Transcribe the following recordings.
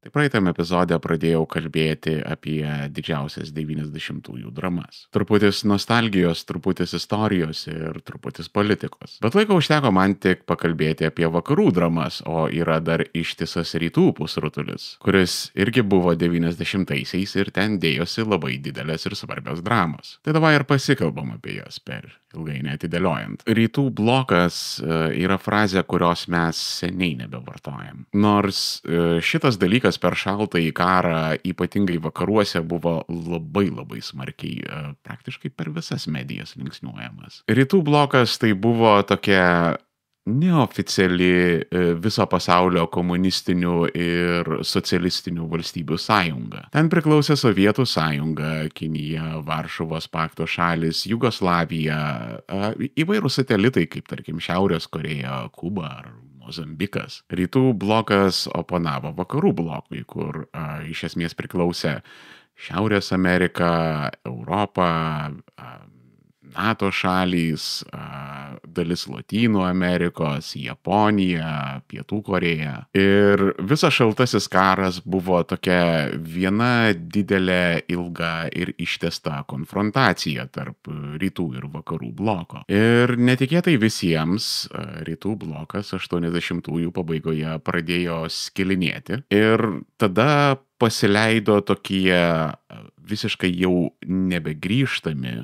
Tai praeitame epizode pradėjau kalbėti apie didžiausias 90-ųjų dramas. Truputis nostalgijos, truputis istorijos ir truputis politikos. Bet laiko užteko man tik pakalbėti apie vakarų dramas, o yra dar ištisas rytų pusrutulis, kuris irgi buvo 90-aisiais ir ten dėjosi labai didelės ir svarbios dramos. Tai davai ir pasikalbam apie jas per ilgai neatidėliojant. Rytų blokas yra frazė, kurios mes seniai nebevartojam. Nors šitas dalykas per šaltąjį karą, ypatingai vakaruose, buvo labai smarkiai, praktiškai per visas medijas linksniuojamas. Rytų blokas tai buvo tokia neoficiali viso pasaulio komunistinių ir socialistinių valstybių sąjunga. Ten priklausė Sovietų sąjunga, Kinija, Varšuvos pakto šalis, Jugoslavija, įvairūs satelitai, kaip tarkim Šiaurės Koreja, Kuba ar Mozambikas. Rytų blokas oponavo vakarų blokui, kur iš esmės priklausė Šiaurės Amerika, Europa, NATO šalys, dalis Lotynų Amerikos, Japonija, Pietų Koreja. Ir visas šaltasis karas buvo tokia viena didelė, ilga ir ištęsta konfrontacija tarp rytų ir vakarų bloko. Ir netikėtai visiems rytų blokas 80-ųjų pabaigoje pradėjo skilinėti. Ir tada pasileido tokie visiškai jau nebegrįžtami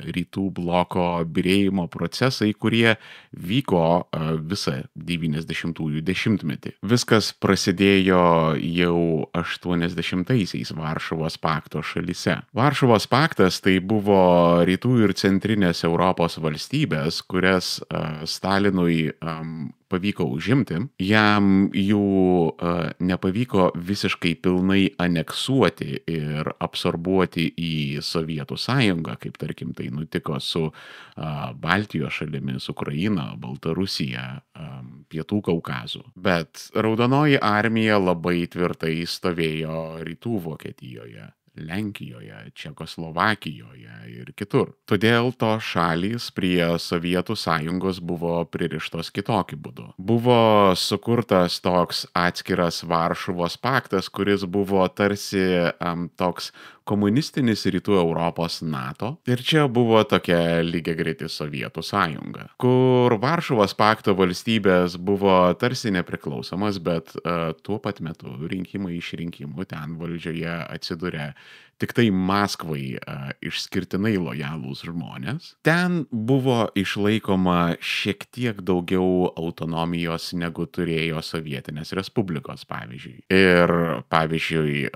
rytų bloko byrėjimo procesai, kurie vyko visą 90-ųjų dešimtmetį. Viskas prasidėjo jau 80-aisiais Varšuvos pakto šalyse. Varšuvos paktas tai buvo rytų ir centrinės Europos valstybės, kurias Stalinui pavyko užimti. Jam jų nepavyko visiškai pilnai aneksuoti ir absorbuoti į Sovietų sąjungą, kaip tarkim tai nutiko su Baltijos šalimis, Ukraina, Baltarusija, Pietų Kaukazu. Bet Raudonoji armija labai tvirtai stovėjo rytų Vokietijoje, Lenkijoje, Čekoslovakijoje ir kitur. Todėl tos šalys prie Sovietų sąjungos buvo pririštos kitokiu būdu. Buvo sukurtas toks atskiras Varšuvos paktas, kuris buvo tarsi toks komunistinis rytų Europos NATO. Ir čia buvo tokia lygiagreiti Sovietų sąjunga, kur Varšuvos pakto valstybės buvo tarsi nepriklausomas, bet tuo pat metu rinkimai iš rinkimų ten valdžioje atsiduria tik tai Maskvai išskirtinai lojalūs žmonės. Ten buvo išlaikoma šiek tiek daugiau autonomijos, negu turėjo sovietinės respublikos, pavyzdžiui. Ir, pavyzdžiui,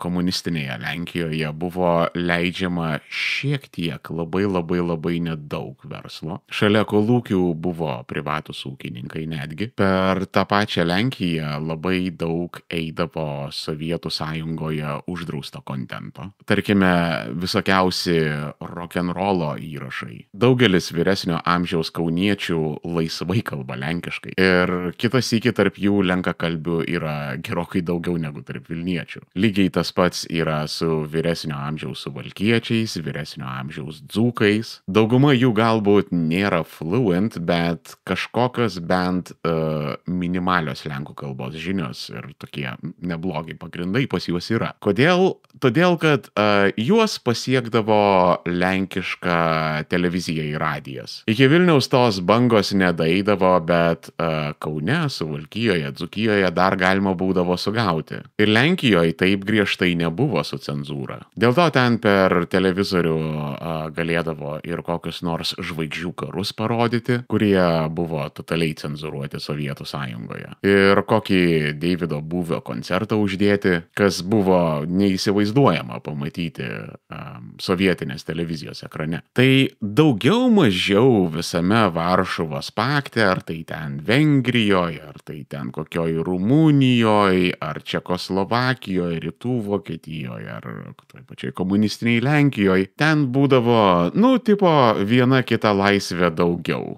komunistinėje Lenkijoje buvo leidžiama šiek tiek, labai nedaug verslo. Šalia kolūkių buvo privatūs ūkininkai netgi. Per tą pačią Lenkiją labai daug eidavo Sovietų sąjungoje uždrausto kontento. Tarkime, visokiausi rock'n'rollo įrašai. Daugelis vyresnio amžiaus kauniečių laisvai kalba lenkiškai. Ir kitas sykį tarp jų lenkakalbių yra gerokai daugiau negu tarp vilniečių. Lygiai tas pats yra su vyresnio amžiaus suvalkiečiais, vyresnio amžiaus dzūkais. Dauguma jų galbūt nėra fluent, bet kažkokios bent minimalios lenkų kalbos žinios ir tokie neblogi pagrindai pas juos yra. Kodėl? Todėl, kad juos pasiekdavo lenkiška televizija ir radijas. Iki Vilniaus tos bangos nedaeidavo, bet Kaune, Suvalkijoje, Dzūkijoje dar galima būdavo sugauti. Ir Lenkijoje taip griežtai nebuvo su cenzūra. Dėl to ten per televizorių galėdavo ir kokius nors žvaigždžių karus parodyti, kurie buvo totaliai cenzūruoti Sovietų sąjungoje. Ir kokį Deivido Būvio koncertą uždėti, kas buvo neįsivaizduojama pamatyti sovietinės televizijos ekrane. Tai daugiau mažiau visame Varšuvos pakte, ar tai ten Vengrijoje, ar tai ten kokioj Rumunijoje, ar Čekoslovakijoje, Rytų Vokietijoje, ar toj pačioj komunistiniai Lenkijoje, ten būdavo, tipo viena kita laisvė daugiau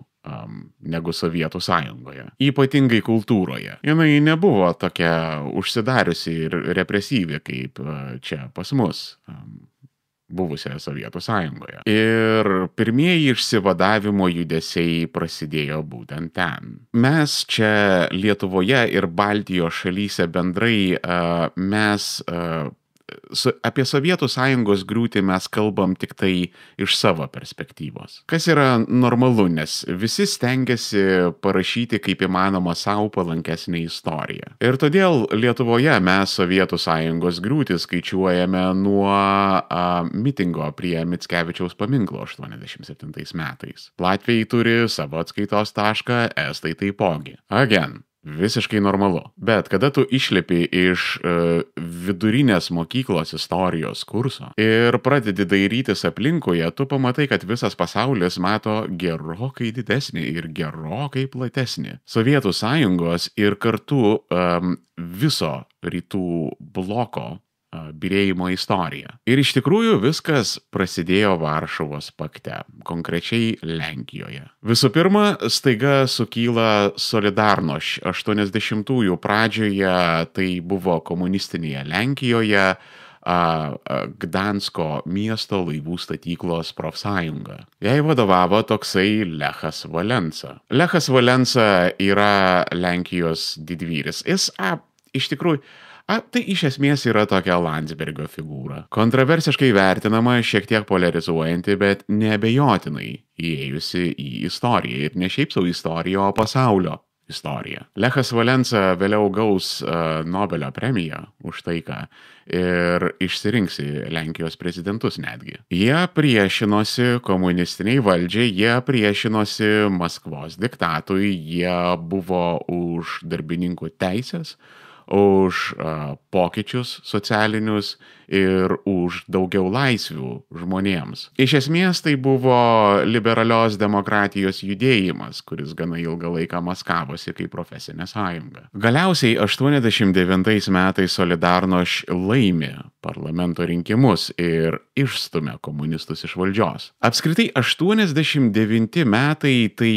negu Sovietų sąjungoje. Ypatingai kultūroje. Jinai nebuvo tokia užsidariusi ir represyvi kaip čia pas mus. buvusioje Sovietų sąjungoje. Ir pirmieji išsivadavimo judesiai prasidėjo būtent ten. Mes čia Lietuvoje ir Baltijos šalyse bendrai apie Sovietų sąjungos griūtį mes kalbam tik tai iš savo perspektyvos. Kas yra normalu, nes visi stengiasi parašyti kaip įmanoma savo palankesnę istoriją. Ir todėl Lietuvoje mes Sovietų sąjungos griūtį skaičiuojame nuo mitingo prie Mickevičiaus paminklo 87 metais. Latviai turi savo atskaitos tašką, estai taipogi. Visiškai normalu. Bet kada tu išlipi iš vidurinės mokyklos istorijos kurso ir pradedi dairytis aplinkoje, tu pamatai, kad visas pasaulis mato gerokai didesnį ir gerokai platesnį Sovietų sąjungos ir kartu viso rytų bloko byrėjimo istorija. Ir iš tikrųjų viskas prasidėjo Varšuvos pakte, konkrečiai Lenkijoje. Visų pirma, staiga sukyla Solidarność 80-ųjų pradžioje, tai buvo komunistinėje Lenkijoje, Gdansko miesto laivų statyklos profsąjunga. Jai vadovavo toksai Lechas Valensa. Lechas Valensa yra Lenkijos didvyris. Jis iš tikrųjų tai iš esmės yra tokia Landsbergio figūra. Kontroversiškai vertinama, šiek tiek polarizuojanti, bet neabejotinai įėjusi į istoriją. Ir ne šiaip savo istoriją, o pasaulio istoriją. Lechas Valensa vėliau gaus Nobelio premiją už taiką ir išsirinksi Lenkijos prezidentus netgi. Jie priešinosi komunistiniai valdžiai, jie priešinosi Maskvos diktatui, jie buvo už darbininkų teisės, už pokyčius socialinius ir už daugiau laisvių žmonėms. Iš esmės tai buvo liberalios demokratijos judėjimas, kuris gana ilgą laiką maskavosi kaip profesinė sąjunga. Galiausiai 89 metais Solidarność laimi parlamento rinkimus ir išstumia komunistus iš valdžios. Apskritai 89 metai tai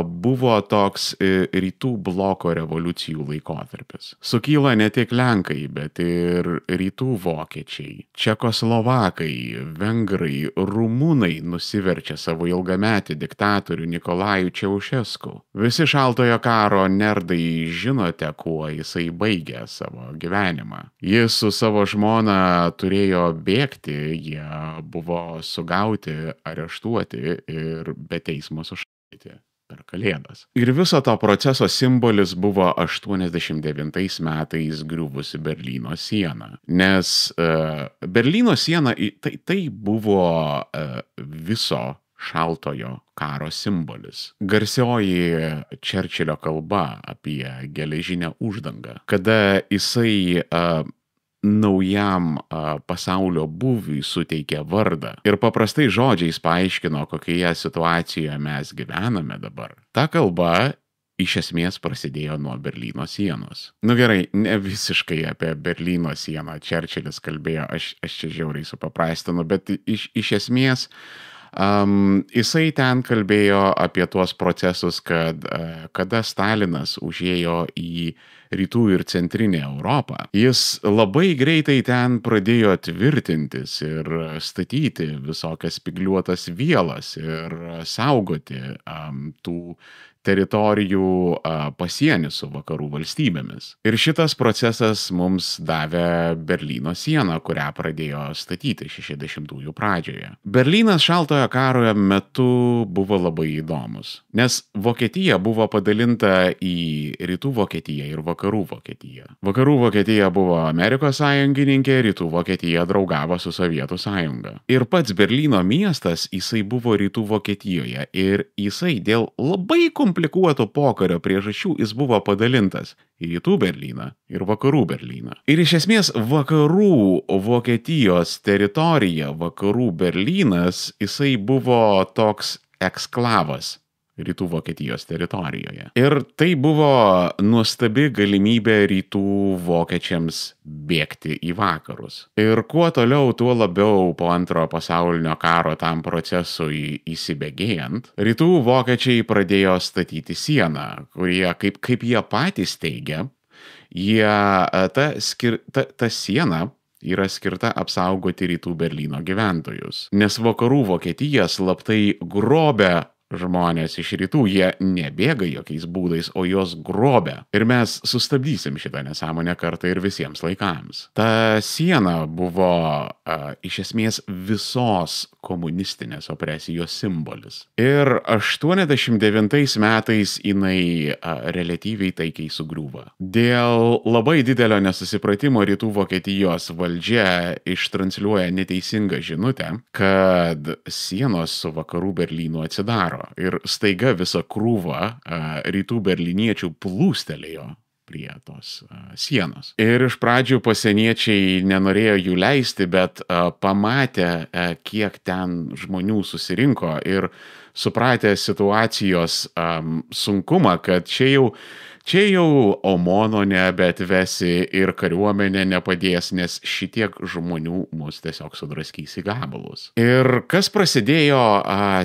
buvo toks rytų bloko revoliucijų laikotarpis. Sukyla ne tik Lenkai, bet ir rytų vokiečiai, čekoslovakai, vengrai, rumunai nusiverčia savo ilgametį diktatorių Nikolajų Čiaušesku. Visi šaltojo karo nerdai žinote, kuo jisai baigė savo gyvenimą. Jis su savo žmona turėjo bėgti, jie buvo sugauti, areštuoti ir be teismo sušaudyti per Kalėdas. Ir viso to proceso simbolis buvo 89 metais griuvusi Berlyno siena. Nes Berlyno siena tai buvo viso šaltojo karo simbolis. Garsioji Čerčilio kalba apie geležinę uždangą, kada jisai naujam pasaulio būviui suteikė vardą ir paprastai žodžiais paaiškino, kokioje situacijoje mes gyvename dabar. Ta kalba iš esmės prasidėjo nuo Berlyno sienos. Gerai, ne visiškai apie Berlyno sieną Čerčilis kalbėjo, aš čia žiauriai supaprastinu, bet iš esmės jisai ten kalbėjo apie tuos procesus, kada Stalinas užėjo į rytų ir centrinę Europą. Jis labai greitai ten pradėjo tvirtintis ir statyti visokias spygliuotas vielas ir saugoti tų teritorijų pasienį su vakarų valstybėmis. Ir šitas procesas mums davė Berlyno sieną, kurią pradėjo statyti 60-ųjų pradžioje. Berlynas šaltojo karo metu buvo labai įdomus, nes Vokietija buvo padalinta į rytų Vokietiją ir vakarų Vokietiją. Vakarų Vokietija buvo Amerikos sąjungininkė, rytų Vokietija draugavo su Sovietų sąjunga. Ir pats Berlyno miestas, jisai buvo rytų Vokietijoje ir jisai dėl labai komplikuoto pokario priežasčių jis buvo padalintas į rytų Berlyną ir vakarų Berlyną. Ir iš esmės vakarų Vokietijos teritorija, vakarų Berlynas, jisai buvo toks eksklavas rytų Vokietijos teritorijoje. Ir tai buvo nuostabi galimybė rytų vokiečiams bėgti į vakarus. Ir kuo toliau, tuo labiau po antrojo pasaulinio karo tam procesui įsibėgėjant, rytų vokiečiai pradėjo statyti sieną, kurie, kaip jie patys teigia, ta siena yra skirta apsaugoti rytų Berlyno gyventojus, nes vakarų Vokietija slaptai grobia žmonės iš rytų, jie nebėga jokiais būdais, o jos grobia. Ir mes sustabdysim šitą nesąmonę kartą ir visiems laikams. Ta siena buvo iš esmės visos komunistinės opresijos simbolis. Ir 89 metais jinai relatyviai taikiai sugriūva. Dėl labai didelio nesusipratimo rytų Vokietijos valdžia ištransliuoja neteisingą žinutę, kad sienos su vakarų Berlynu atsidaro. Ir staiga visa krūva rytų berlyniečių plūstelėjo prie tos sienos. Ir iš pradžių pasieniečiai nenorėjo jų leisti, bet pamatė, kiek ten žmonių susirinko ir supratę situacijos sunkumą, kad čia jau OMONo nebeatvesi ir kariuomenė nepadės, nes šitiek žmonių mus tiesiog sudraskys į gabalus. Ir kas prasidėjo,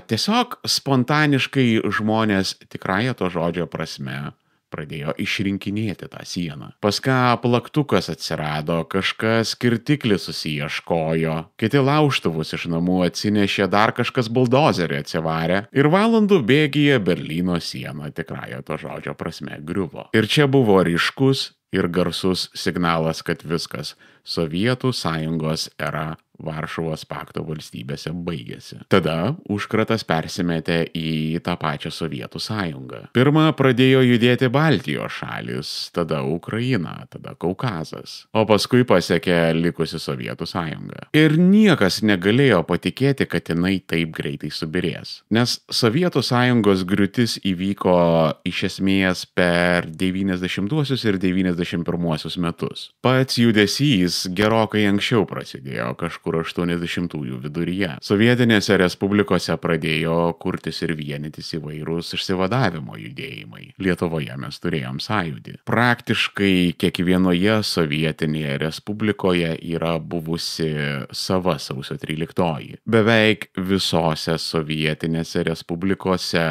tiesiog spontaniškai žmonės tikrąja to žodžio prasme pradėjo išrinkinėti tą sieną. Pas ką plaktukas atsirado, kažkas kirtiklį susiieškojo, kiti laužtuvus iš namų atsinešė, dar kažkas buldozerį atsivarė ir valandų bėgyje Berlyno siena tikrąja to žodžio prasme griuvo. Ir čia buvo ryškus ir garsus signalas, kad viskas, Sovietų sąjungos era Varšuvos pakto valstybėse baigėsi. Tada užkratas persimetė į tą pačią Sovietų sąjungą. Pirma pradėjo judėti Baltijos šalis, tada Ukraina, tada Kaukazas, o paskui pasiekė likusi Sovietų sąjunga. Ir niekas negalėjo patikėti, kad jinai taip greitai subirės. Nes Sovietų sąjungos griūtis įvyko iš esmės per 90-uosius ir 91-uosius metus. Pats judesys gerokai anksčiau prasidėjo, kažkur 80-ųjų viduryje. Sovietinėse respublikose pradėjo kurtis ir vienytis įvairūs išsivadavimo judėjimai. Lietuvoje mes turėjom sąjūdį. Praktiškai kiekvienoje sovietinėje respublikoje yra buvusi sava sausio 13-oji. Beveik visose sovietinėse respublikose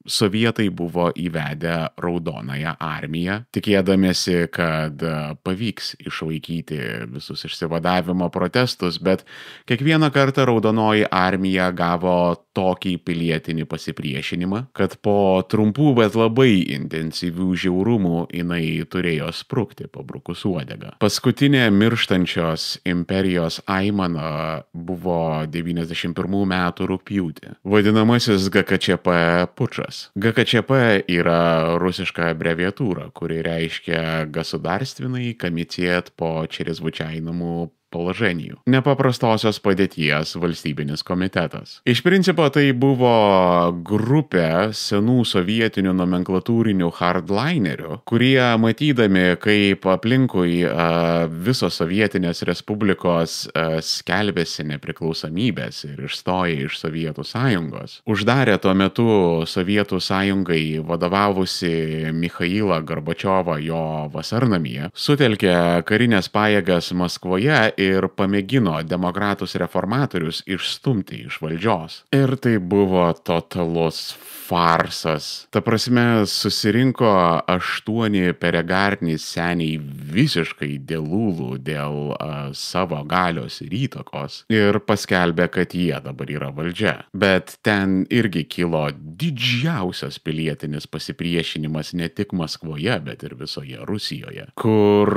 sovietai buvo įvedę raudonąją armiją, tikėdamiesi, kad pavyks išvaikyti visus išsivadavimo protestus, bet kiekvieną kartą raudonoji armija gavo tokį pilietinį pasipriešinimą, kad po trumpų, bet labai intensyvių žiaurumų jinai turėjo sprukti pabrukus uodegą. Paskutinė mirštančios imperijos aimana buvo 91 metų rugpjūtį. Vadinamasis GKČP pučas. GKČP yra rusiška abreviatūra, kuri reiškia Государственный комитет по чрезвычайному положению. Nepaprastosios padėties valstybinis komitetas. Iš principo tai buvo grupė senų sovietinių nomenklatūrinių hardlinerių, kurie matydami, kaip aplinkui visos sovietinės respublikos skelbėsi nepriklausomybės ir išstoja iš Sovietų sąjungos, uždarė tuo metu Sovietų sąjungai vadovavusi Michailą Gorbačiovą jo vasarnamyje, sutelkė karinės pajėgas Maskvoje ir pamėgino demokratus reformatorius išstumti iš valdžios. Ir tai buvo totalus farsas. Ta prasme, susirinko 8 peregarnys seniai visiškai dėlūlų dėl savo galios ir įtakos ir paskelbė, kad jie dabar yra valdžia. Bet ten irgi kilo didžiausias pilietinis pasipriešinimas ne tik Maskvoje, bet ir visoje Rusijoje, kur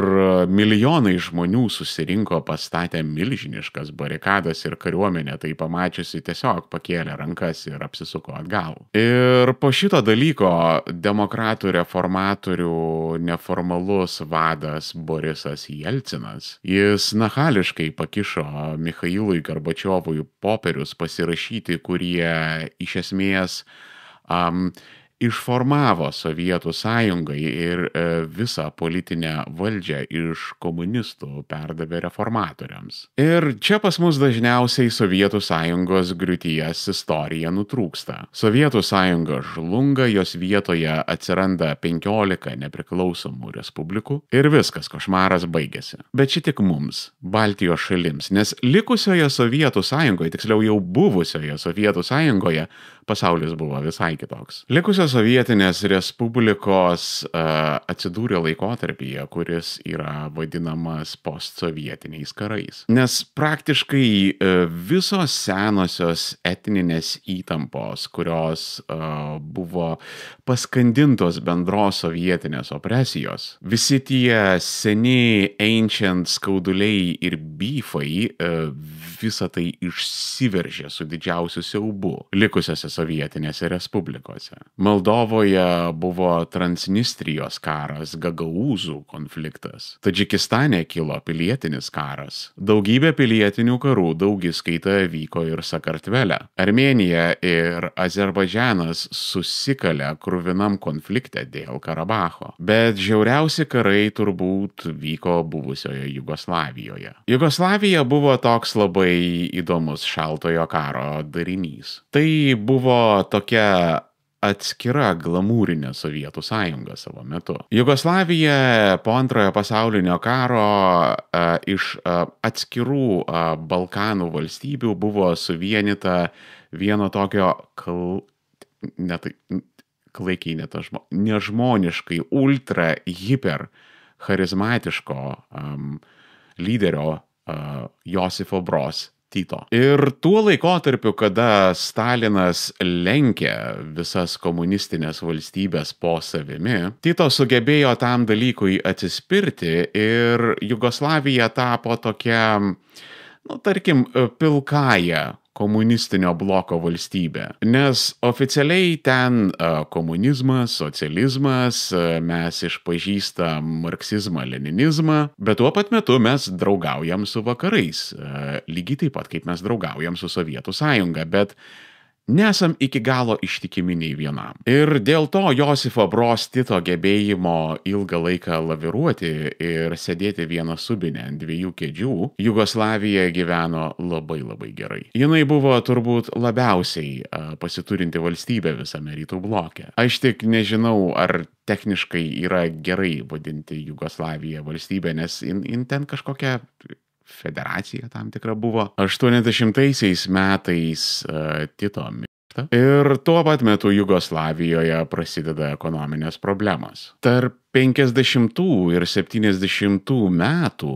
milijonai žmonių susirinko, pastatė milžiniškas barikadas ir kariuomenė tai pamačiusi tiesiog pakėlė rankas ir apsisuko atgal. Ir po šito dalyko demokratų reformatorių neformalus vadas Borisas Jelcinas, jis nachališkai pakišo Michailui Gorbačiovui popierius pasirašyti, kurie iš esmės išformavo Sovietų sąjungai ir visą politinę valdžią iš komunistų perdavė reformatoriams. Ir čia pas mus dažniausiai Sovietų sąjungos griūties istorija nutrūksta. Sovietų sąjunga žlunga, jos vietoje atsiranda 15 nepriklausomų respublikų ir viskas, košmaras baigėsi. Bet čia tik mums, Baltijos šalims, nes likusioje Sovietų sąjungoje, tiksliau jau buvusioje Sovietų sąjungoje, pasaulis buvo visai kitoks. Likusios sovietinės respublikos atsidūrė laikotarpyje, kuris yra vadinamas postsovietiniais karais. Nes praktiškai visos senosios etninės įtampos, kurios buvo paskandintos bendros sovietinės opresijos, visi tie seni ancient skauduliai ir beefai, visa tai išsiveržė su didžiausiu siaubu likusiose sovietinėse respublikose. Moldovoje buvo Transnistrijos karas, Gagaūzų konfliktas. Tadžikistane kilo pilietinis karas. Daugybė pilietinių karų, daugiskaita vyko ir Sakartvele. Armėnija ir Azerbaidžanas susikalė kruvinam konflikte dėl Karabacho. Bet žiauriausi karai turbūt vyko buvusioje Jugoslavijoje. Jugoslavija buvo toks labai įdomus šaltojo karo darinys. Tai buvo tokia atskira glamūrinė Sovietų sąjunga savo metu. Jugoslavija po antrojo pasaulinio karo iš atskirų Balkanų valstybių buvo suvienyta vieno tokio nežmoniškai ultra hiper charizmatiško lyderio Josifo Broz Tito. Ir tuo laikotarpiu, kada Stalinas lenkė visas komunistinės valstybės po savimi, Tito sugebėjo tam dalykui atsispirti ir Jugoslavija tapo tokia, tarkim, pilkąja komunistinio bloko valstybė. Nes oficialiai ten komunizmas, socializmas, mes išpažįstam marksizmą, leninizmą, bet tuo pat metu mes draugaujam su vakarais. Lygiai taip pat, kaip mes draugaujam su Sovietų sąjunga, bet nesam iki galo ištikimi nei vienam. Ir dėl to Josifo Broz Tito gebėjimo ilgą laiką laviruoti ir sėdėti vieną subinę ant dviejų kėdžių, Jugoslavija gyveno labai gerai. Jinai buvo turbūt labiausiai pasiturinti valstybė visame rytų bloke. Aš tik nežinau, ar techniškai yra gerai vadinti Jugoslaviją valstybę, nes jin ten kažkokia federacija tam tikra buvo. 80-aisiais metais Tito miršta ir tuo pat metu Jugoslavijoje prasideda ekonominės problemos. Tarp 50 ir 70 metų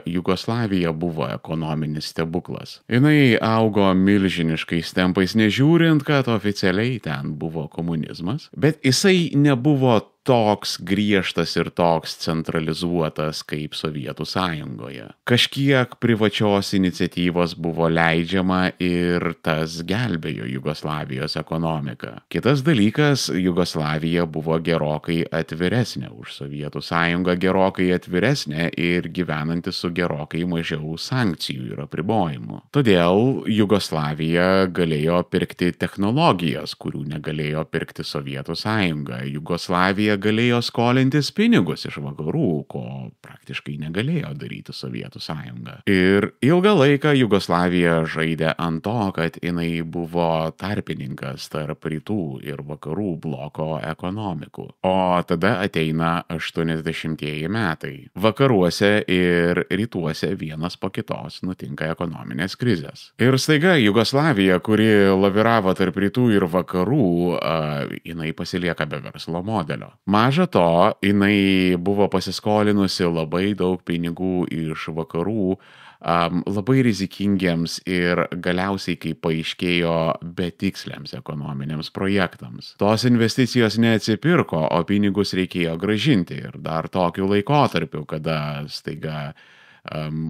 Jugoslavija buvo ekonominis stebuklas. Jinai augo milžiniškais tempais, nežiūrint, kad oficialiai ten buvo komunizmas, bet jisai nebuvo toks griežtas ir toks centralizuotas kaip Sovietų sąjungoje. Kažkiek privačios iniciatyvos buvo leidžiama ir tas gelbėjo Jugoslavijos ekonomiką. Kitas dalykas, Jugoslavija buvo gerokai atviresnė už Sovietų sąjungą, gerokai atviresnė ir gyvenanti su gerokai mažiau sankcijų ir apribojimų. Todėl Jugoslavija galėjo pirkti technologijas, kurių negalėjo pirkti Sovietų sąjunga. Jugoslavija galėjo skolintis pinigus iš vakarų, ko praktiškai negalėjo daryti Sovietų sąjunga. Ir ilgą laiką Jugoslavija žaidė ant to, kad jinai buvo tarpininkas tarp rytų ir vakarų bloko ekonomikų. O tada ateina 80-ieji metai. Vakaruose ir rytuose vienas po kitos nutinka ekonominės krizės. Ir staiga Jugoslavija, kuri laviravo tarp rytų ir vakarų, jinai pasilieka be verslo modelio. Maža to, jinai buvo pasiskolinusi labai daug pinigų iš vakarų, labai rizikingiems ir galiausiai, kaip paaiškėjo, betiksliams ekonominiams projektams. Tos investicijos neatsipirko, o pinigus reikėjo grąžinti ir dar tokiu laikotarpiu, kada staiga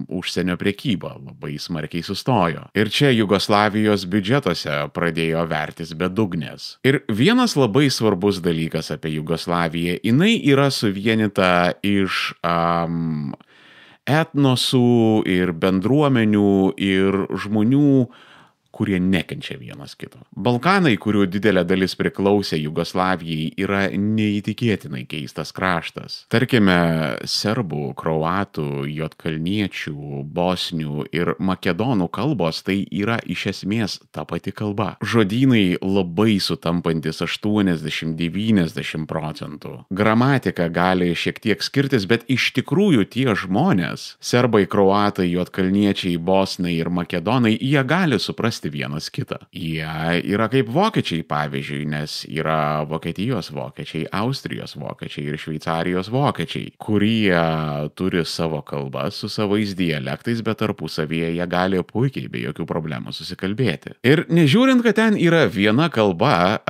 užsienio prekyba labai smarkiai sustojo. Ir čia Jugoslavijos biudžetuose pradėjo vertis bedugnės. Ir vienas labai svarbus dalykas apie Jugoslaviją, jinai yra suvienyta iš etnosų ir bendruomenių ir žmonių, kurie nekenčia vienas kito. Balkanai, kurių didelė dalis priklausė Jugoslavijai, yra neįtikėtinai keistas kraštas. Tarkime, serbų, kroatų, juodkalniečių, bosnių ir makedonų kalbos tai yra iš esmės ta pati kalba. Žodynai labai sutampantis 80–90 procentų. Gramatika gali šiek tiek skirtis, bet iš tikrųjų tie žmonės, serbai, kroatai, juodkalniečiai, bosnai ir makedonai, jie gali suprasti suprasti vienas kitą. Jie yra kaip vokiečiai, pavyzdžiui, nes yra Vokietijos vokiečiai, Austrijos vokiečiai ir Šveicarijos vokiečiai, kurie turi savo kalbas su savais dialektais, bet tarpusavyje jie gali puikiai be jokių problemų susikalbėti. Ir nežiūrint, kad ten yra viena kalba,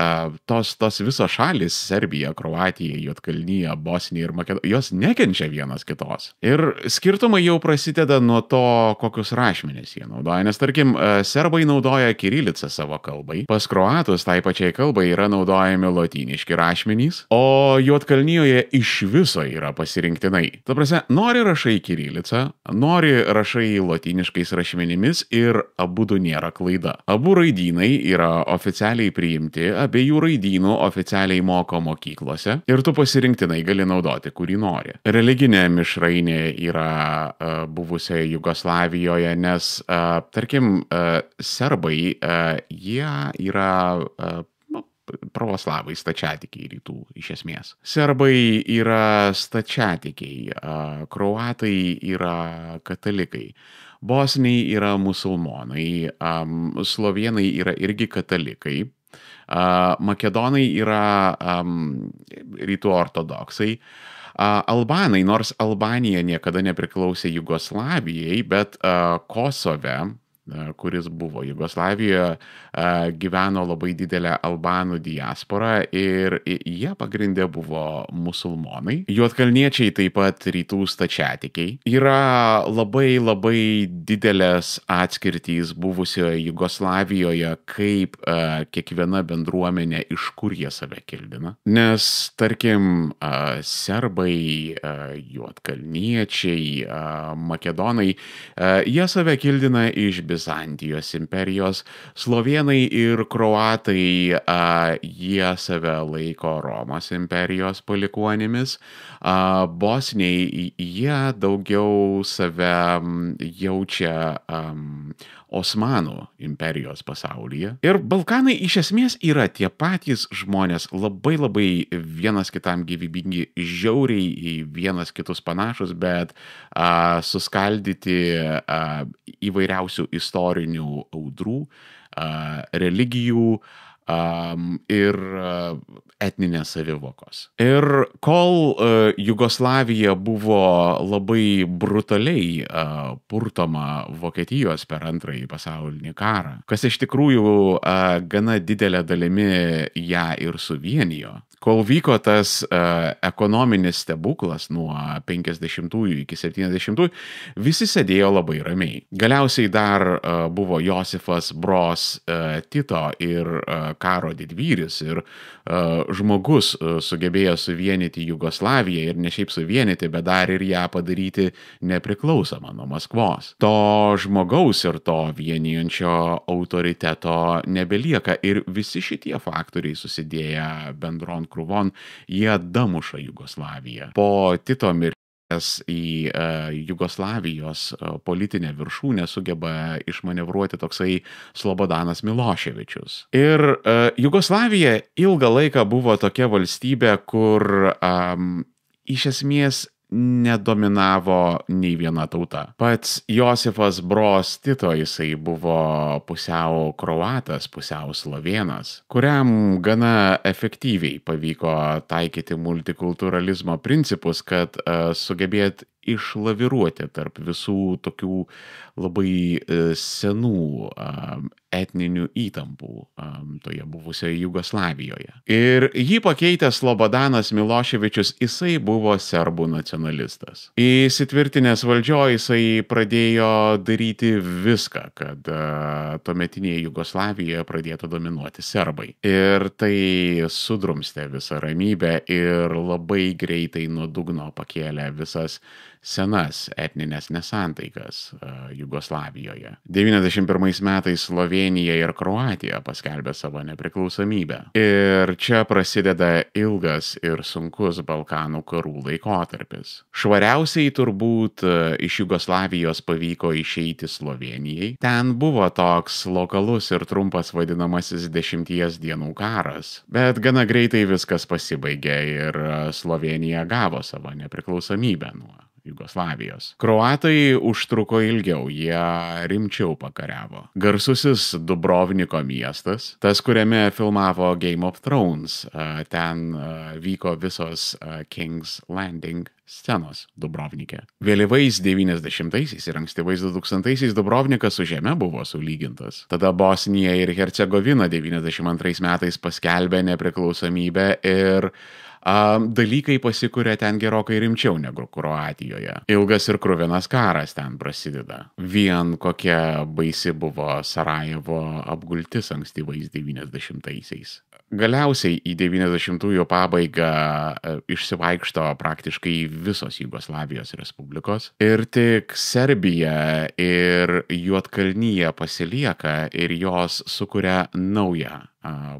tos visos šalis - Serbija, Kroatija, Juodkalnija, Bosnija ir Makedonija - jos nekenčia vienas kitos. Ir skirtumai jau prasideda nuo to, kokius rašmenis jie naudoja. Nes tarkim, serbai naudoja kirilicą savo kalbai, pas kroatus tai pačiai kalbai yra naudojami lotyniški rašmenys, o Juodkalnijoje iš viso yra pasirinktinai. Ta prasme, nori rašai kirilicą, nori rašai lotyniškais rašmenimis ir abudu nėra klaida. Abu raidynai yra oficialiai priimti, abiejų raidynų oficialiai moko mokyklose ir tu pasirinktinai gali naudoti, kurį nori. Religinė mišrainė yra buvusioje Jugoslavijoje, nes, tarkim, serbai, jie yra pravoslavai, stačiatikiai rytų iš esmės. Serbai yra stačiatikiai, kroatai yra katalikai. Bosniai yra musulmonai, slovėnai yra irgi katalikai, makedonai yra rytų ortodoksai, albanai, nors Albanija niekada nepriklausė Jugoslavijai, bet Kosove, kuris buvo Jugoslavijoje, gyveno labai didelė albanų diaspora ir jie pagrindė buvo musulmonai. Juodkalniečiai taip pat rytų stačiatikiai. Yra labai didelės atskirtys buvusioje Jugoslavijoje, kaip kiekviena bendruomenė, iš kur jie save kildina. Nes, tarkim, serbai, juodkalniečiai, makedonai, jie save kildina iš Bizantijos imperijos, slovėnai ir kroatai, jie save laiko Romos imperijos palikuonimis, bosniai, jie daugiau save jaučia Osmanų imperijos pasaulyje. Ir Balkanai iš esmės yra tie patys žmonės, labai vienas kitam gyvybingi, žiauriai vienas kitus panašus, bet suskaldyti įvairiausių istorinių audrų, religijų ir etninės savivokos. Ir kol Jugoslavija buvo labai brutaliai purtoma Vokietijos per Antrąjį pasaulinį karą, kas iš tikrųjų gana didelė dalimi ją ir suvienijo, kol vyko tas ekonominis stebuklas nuo 50-ųjų iki 70-ųjų, visi sėdėjo labai ramiai. Galiausiai dar buvo Josifas Broz Tito ir karo didvyris ir žmogus sugebėjo suvienyti Jugoslaviją ir ne šiaip suvienyti, bet dar ir ją padaryti nepriklausomą nuo Maskvos. To žmogaus ir to vienijančio autoriteto nebelieka ir visi šitie faktoriai susidėję bendron krūvon, jie damuša Jugoslaviją. Po Tito mirties į Jugoslavijos politinę viršūnę sugeba išmanevruoti toksai Slobodanas Miloševičius. Ir Jugoslavija ilgą laiką buvo tokia valstybė, kur iš esmės nedominavo nei viena tauta. Pats Josifas Broz Tito, jisai buvo pusiau kroatas, pusiau slovėnas, kuriam gana efektyviai pavyko taikyti multikulturalizmo principus, kad sugebėt išlaviruoti tarp visų tokių labai senų etninių įtampų toje buvusioje Jugoslavijoje. Ir jį pakeitęs Slobodanas Miloševičius, jisai buvo serbų nacionalistas. Įsitvirtinęs valdžioje jisai pradėjo daryti viską, kad tuometinėje Jugoslavijoje pradėtų dominuoti serbai. Ir tai sudrumstė visą ramybę ir labai greitai nuo dugno pakėlė visas senas etninės nesantaikas Jugoslavijoje. 91 metais Slovėnija ir Kroatija paskelbė savo nepriklausomybę. Ir čia prasideda ilgas ir sunkus Balkanų karų laikotarpis. Švariausiai turbūt iš Jugoslavijos pavyko išeiti Slovėnijai. Ten buvo toks lokalus ir trumpas vadinamasis 10 dienų karas. Bet gana greitai viskas pasibaigė ir Slovėnija gavo savo nepriklausomybę nuo Jugoslavijos. Kroatai užtruko ilgiau, jie rimčiau pakariavo. Garsusis Dubrovniko miestas, tas, kuriame filmavo Game of Thrones, ten vyko visos King's Landing scenos Dubrovnike. Vėlyvais 90-aisiais ir ankstyvais 2000-aisiais Dubrovnikas su žeme buvo sulygintas. Tada Bosnija ir Hercegovina 92 metais paskelbė nepriklausomybę ir dalykai pasikuria ten gerokai rimčiau negu Kroatijoje. Ilgas ir kruvinas karas ten prasideda. Vien kokia baisi buvo Sarajevo apgultis ankstyvais 90-aisiais. Galiausiai į 90-ųjų pabaigą išsivaikšto praktiškai visos Jugoslavijos respublikos ir tik Serbija ir Juodkalnija pasilieka ir jos sukuria naują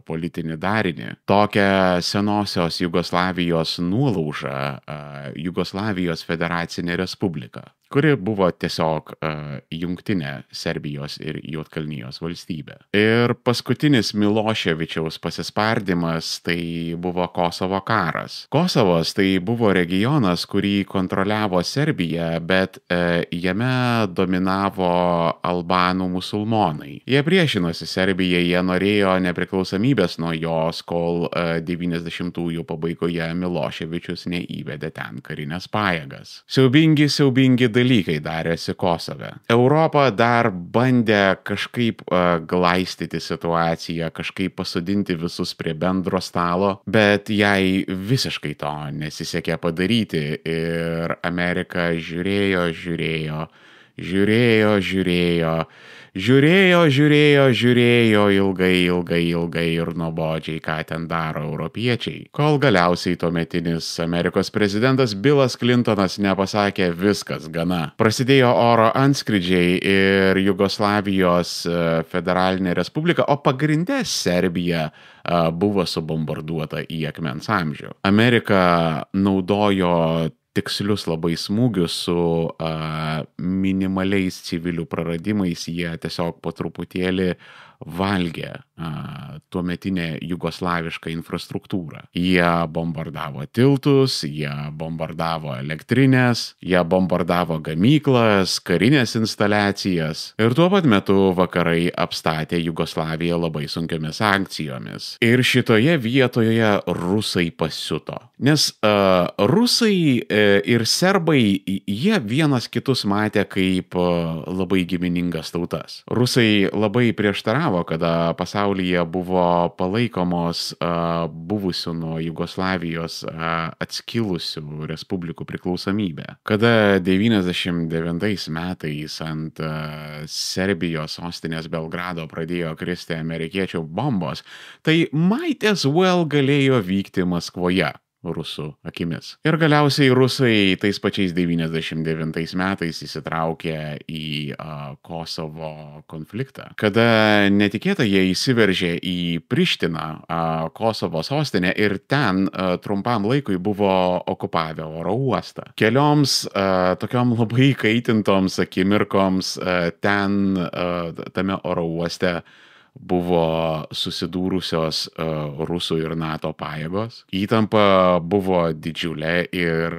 politinį darinį. Tokią senosios Jugoslavijos nuolaužą Jugoslavijos federacinė respublika, kuri buvo tiesiog jungtinė Serbijos ir Juodkalnijos valstybė. Ir paskutinis Miloševičiaus pasispardymas tai buvo Kosovo karas. Kosovas tai buvo regionas, kurį kontroliavo Serbija, bet jame dominavo albanų musulmonai. Jie priešinosi Serbijai, jie norėjo nepriklausomybės nuo jos, kol 90-ųjų pabaigoje Miloševičius neįvedė ten karinės pajėgas. Siaubingi dalykai darėsi Kosove. Europa dar bandė kažkaip glaistyti situaciją, kažkaip pasodinti visus prie bendro stalo, bet jai visiškai to nesisekė padaryti ir Amerika žiūrėjo ilgai ir nuobodžiai, ką ten daro europiečiai, kol galiausiai tuometinis Amerikos prezidentas Billas Clintonas nepasakė viskas gana. Prasidėjo oro antskrydžiai ir Jugoslavijos federalinė respublika, o pagrinde Serbija buvo subombarduota į akmens amžių. Amerika naudojo tikslius labai smūgius su minimaliais civilių praradimais, jie tiesiog po truputėlį valgė tuometinę jugoslavišką infrastruktūrą. Jie bombardavo tiltus, jie bombardavo elektrinės, jie bombardavo gamyklas, karinės instaliacijas ir tuo pat metu vakarai apstatė Jugoslaviją labai sunkiomis sankcijomis. Ir šitoje vietoje rusai pasiuto. Nes rusai ir serbai, jie vienas kitus matė kaip labai giminingas tautas. Rusai labai prieštaravo, kada pasaulyje buvo palaikomos buvusių nuo Jugoslavijos atskilusių respublikų priklausomybė. Kada 99 metais ant Serbijos sostinės Belgrado pradėjo kristi amerikiečių bombos, tai might as well galėjo vykti Maskvoje rusų akimis. Ir galiausiai rusai tais pačiais 99 metais įsitraukė į Kosovo konfliktą. Kada netikėtai jie įsiveržė į Prištiną, Kosovo sostinę, ir ten trumpam laikui buvo okupavę oro uostą. Kelioms tokiom labai kaitintoms akimirkoms ten tame oro uoste buvo susidūrusios rusų ir NATO pajėgos. Įtampa buvo didžiulė ir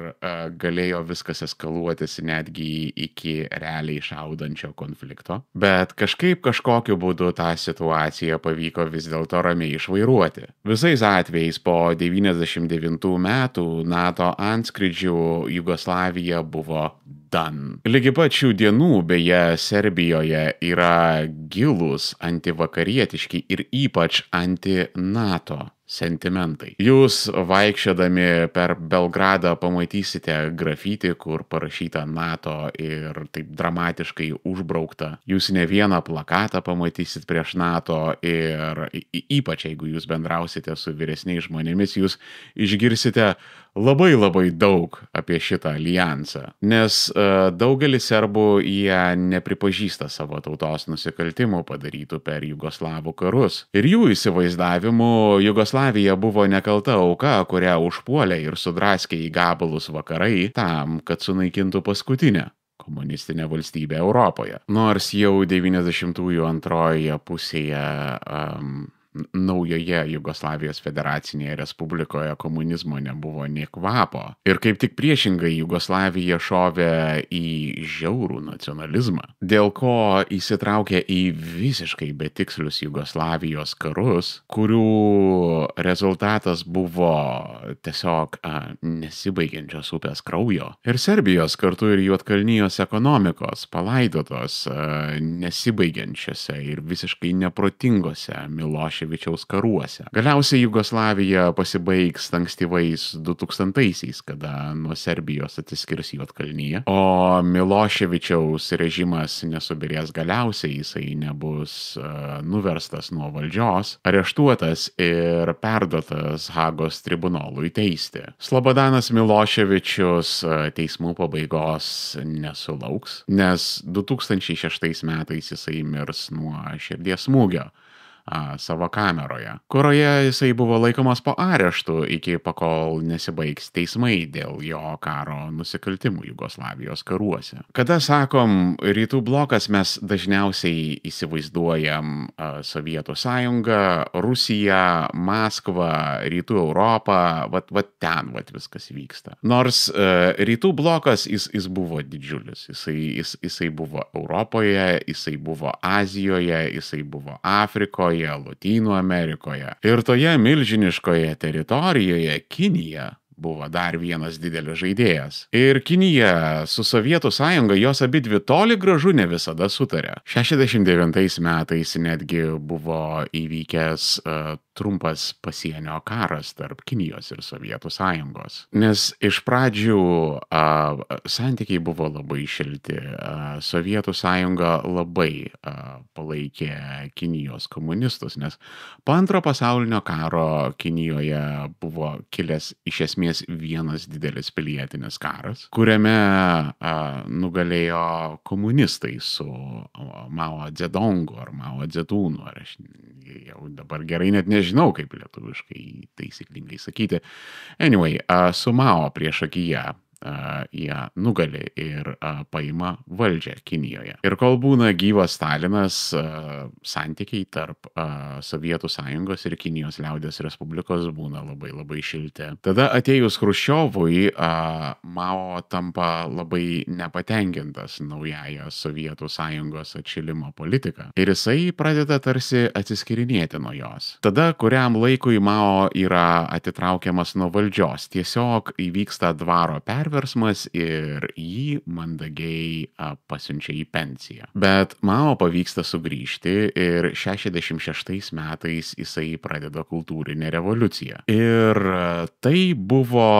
galėjo viskas eskaluotis netgi iki realiai šaudančio konflikto. Bet kažkokiu būdu tą situaciją pavyko vis dėlto ramiai išvairuoti. Visais atvejais po 99 metų NATO antskrydžių Jugoslavija buvo done. Lygi pat šių dienų, beje, Serbijoje yra gilūs antivakarietiški ir ypač anti-NATO sentimentai. Jūs vaikščiodami per Belgradą pamatysite grafitį, kur parašyta NATO ir taip dramatiškai užbraukta. Jūs ne vieną plakatą pamatysit prieš NATO ir ypač jeigu jūs bendrausite su vyresniais žmonėmis, jūs išgirsite labai daug apie šitą alijansą. Nes daugelis serbų jie nepripažįsta savo tautos nusikaltimų padarytų per Jugoslavų karus. Ir jų įsivaizdavimu Jugoslavija buvo nekalta auka, kurią užpuolė ir sudraskė į gabalus vakarai tam, kad sunaikintų paskutinę komunistinę valstybę Europoje. Nors jau 90-ųjų antrojoje pusėje naujoje Jugoslavijos federacinėje respublikoje komunizmo nebuvo nė kvapo. Ir kaip tik priešingai Jugoslavija šovė į žiaurų nacionalizmą, dėl ko įsitraukė į visiškai betikslius Jugoslavijos karus, kurių rezultatas buvo tiesiog nesibaigiančios upės kraujo. Ir Serbijos kartu ir Juodkalnijos ekonomikos palaidotos nesibaigiančiose ir visiškai neprotingose Miloševičiaus karuose. Galiausiai Jugoslavija pasibaigs ankstyvais 2000-aisiais, kada nuo Serbijos atsiskirs Juodkalnyje, o Miloševičiaus režimas nesubirės galiausiai, jisai nebus nuverstas nuo valdžios, areštuotas ir perduotas Hagos tribunolui teisti. Slobodanas Miloševičius teismų pabaigos nesulauks, nes 2006 metais jisai mirs nuo širdies smūgio savo kameroje, kurioje jisai buvo laikomas po areštų iki pakol nesibaigs teismai dėl jo karo nusikaltimų Jugoslavijos karuose. Kada sakom rytų blokas, mes dažniausiai įsivaizduojam Sovietų sąjungą, Rusiją, Maskvą, rytų Europą, vat ten viskas vyksta. Nors rytų blokas jis buvo didžiulis, jisai buvo Europoje, jisai buvo Azijoje, jisai buvo Afrikoje, Lotynų Amerikoje. Ir toje milžiniškoje teritorijoje Kinija buvo dar vienas didelis žaidėjas. Ir Kinija su Sovietų sąjunga, jos abidvi toli gražu ne visada sutarė. 69 metais netgi buvo įvykęs trumpas pasienio karas tarp Kinijos ir Sovietų sąjungos. Nes iš pradžių santykiai buvo labai šilti. Sovietų sąjunga labai palaikė Kinijos komunistus, nes po antro pasaulinio karo Kinijoje buvo kilęs iš esmės vienas didelis pilietinis karas, kuriame nugalėjo komunistai su Mao Dzedongu ar Mao Dzedūnu, ar aš jau dabar gerai net nežinau, kaip lietuviškai taisyklingai sakyti. Anyway, su Mao priešakyje jie nugali ir paima valdžią Kinijoje. Ir kol būna gyvas Stalinas, santykiai tarp Sovietų sąjungos ir Kinijos liaudies respublikos būna labai labai šilti. Tada atėjus Chruščiovui, Mao tampa labai nepatenkintas naująją Sovietų sąjungos atšilimo politiką. Ir jisai pradeda tarsi atsiskirinėti nuo jos. Tada kuriam laikui Mao yra atitraukiamas nuo valdžios. Tiesiog įvyksta dvaro perversmas ir jį mandagiai pasiunčia į pensiją. Bet Mao pavyksta sugrįžti ir 66 metais jisai pradeda kultūrinę revoliuciją. Ir tai buvo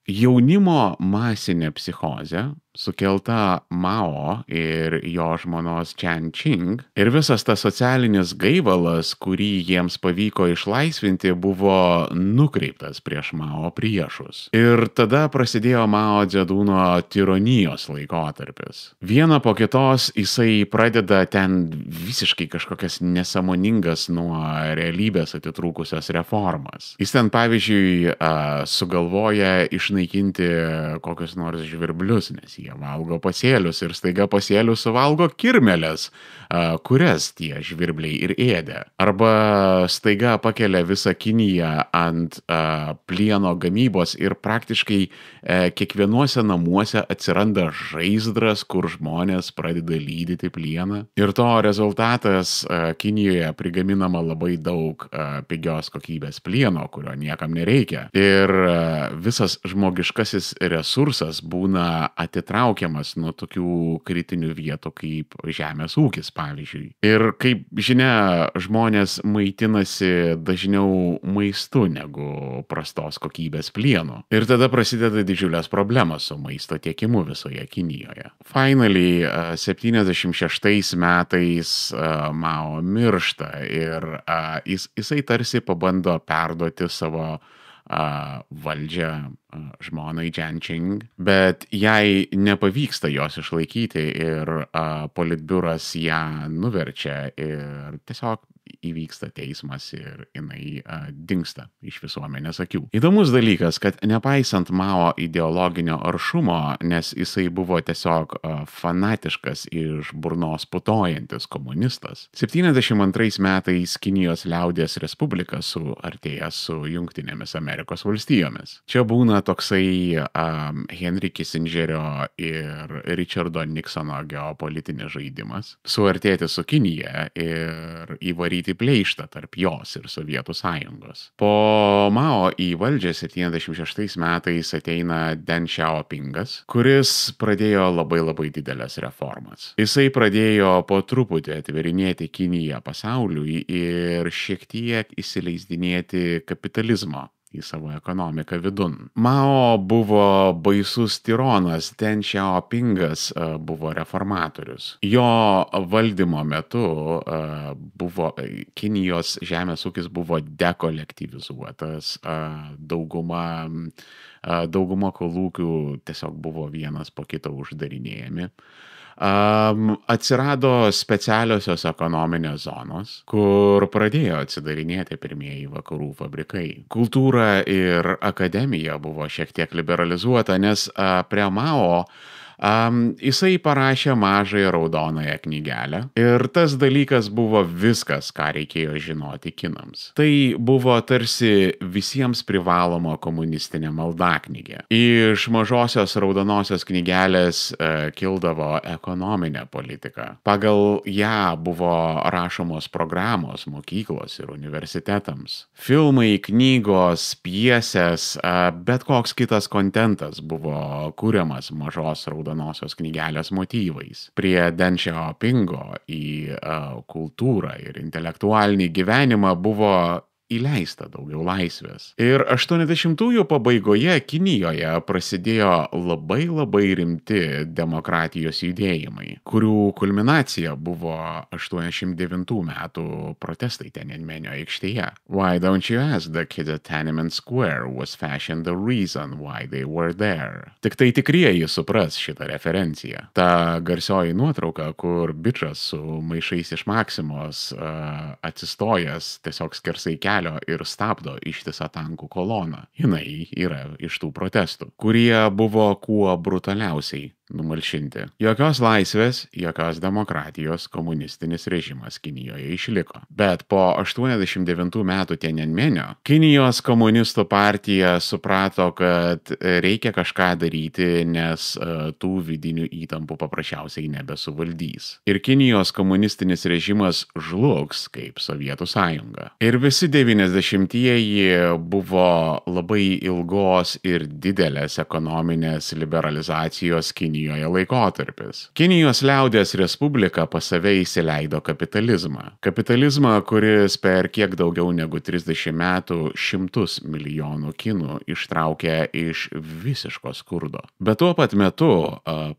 jaunimo masinė psichozė, sukelta Mao ir jo žmonos Chen Qing. Ir visas tas socialinis gaivalas, kurį jiems pavyko išlaisvinti, buvo nukreiptas prieš Mao priešus. Ir tada prasidėjo Mao Dzedūno tironijos laikotarpis. Vieną po kitos jisai pradeda ten visiškai kažkokias nesąmoningas nuo realybės atitrūkusias reformas. Jis ten, pavyzdžiui, sugalvoja išnaikinti kokius nors žvirblius, nes jie valgo pasėlius ir staiga pasėlius suvalgo kirmelės, kurias tie žvirbliai ir ėdė. Arba staiga pakelia visą Kiniją ant plieno gamybos ir praktiškai kiekvienuose namuose atsiranda žaizdras, kur žmonės pradeda lydyti plieną. Ir to rezultatas Kinijoje prigaminama labai daug pigios kokybės plieno, kurio niekam nereikia. Ir visas žmogiškasis resursas būna atitraukiamas nuo tokių kritinių vietų kaip žemės ūkis, pavyzdžiui. Ir kaip žinia, žmonės maitinasi dažniau maistu negu prastos kokybės plienu. Ir tada prasideda didžiulės problemos su maisto tiekimu visoje Kinijoje. Finally, 76 metais Mao miršta ir jisai tarsi pabando perduoti savo valdžią žmonai Chen Qing, bet jai nepavyksta jos išlaikyti ir politbiuras ją nuverčia ir tiesiog įvyksta teismas ir jinai dingsta iš visuomenės akių. Įdomus dalykas, kad nepaisant Mao ideologinio aršumo, nes jisai buvo tiesiog fanatiškas iš burnos putojantis komunistas, 72 metais Kinijos liaudies respublika suartėja su Jungtinėmis Amerikos valstijomis. Čia būna toksai Henry Kissingerio ir Richardo Nixono geopolitinis žaidimas - suartėti su Kinija ir įvaryti pleištą tarp jos ir Sovietų sąjungos. Po Mao į valdžią 76 metais ateina Deng Xiaopingas, kuris pradėjo labai didelės reformas. Jisai pradėjo po truputį atverinėti Kiniją pasauliui ir šiek tiek įsileisdinėti kapitalizmo į savo ekonomiką vidun. Mao buvo baisus tironas, Deng Xiaopingas buvo reformatorius. Jo valdymo metu Kinijos žemės ūkis buvo dekolektyvizuotas, dauguma kolūkių tiesiog buvo vienas po kito uždarinėjami. Atsirado specialiosios ekonominės zonos, kur pradėjo atsidarinėti pirmieji vakarų fabrikai. Kultūra ir akademija buvo šiek tiek liberalizuota, nes prie Mao jisai parašė mažąją raudonąją knygelę ir tas dalykas buvo viskas, ką reikėjo žinoti kinams. Tai buvo tarsi visiems privaloma komunistinė maldaknygė. Iš mažosios raudonosios knygelės kildavo ekonominė politika. Pagal ją buvo rašomos programos mokyklos ir universitetams. Filmai, knygos, pjesės, bet koks kitas kontentas buvo kuriamas mažos raudonosios knygelės motyvais. Prie Deng Xiaopingo į kultūrą ir intelektualinį gyvenimą buvo įleista daugiau laisvės. Ir 80-ųjų pabaigoje Kinijoje prasidėjo labai rimti demokratijos judėjimai, kurių kulminacija buvo 89 metų protestai Tiananmenio aikštėje. Why don't you ask the kids at Tiananmen Square was fashion the reason why they were there? Tik tai tikrieji supras šitą referenciją. Ta garsioji nuotrauka, kur bičas su maišais iš Maksimos atsistojęs tiesiog skersai ir stabdo ištisą tankų koloną. Jinai yra iš tų protestų, kurie buvo kuo brutaliausiai numalšinti. Jokios laisvės, jokios demokratijos komunistinis režimas Kinijoje išliko. Bet po 89 metų Tiananmenio Kinijos komunistų partija suprato, kad reikia kažką daryti, nes tų vidinių įtampų paprasčiausiai nebesuvaldys. Ir Kinijos komunistinis režimas žlugs kaip Sovietų sąjunga. Ir visi 90-ieji buvo labai ilgos ir didelės ekonominės liberalizacijos Kinijoje laikotarpis. Kinijos liaudies respublika pas save įsileido kapitalizmą. Kapitalizmą, kuris per kiek daugiau negu 30 metų 100 milijonų kinų ištraukė iš visiško skurdo. Bet tuo pat metu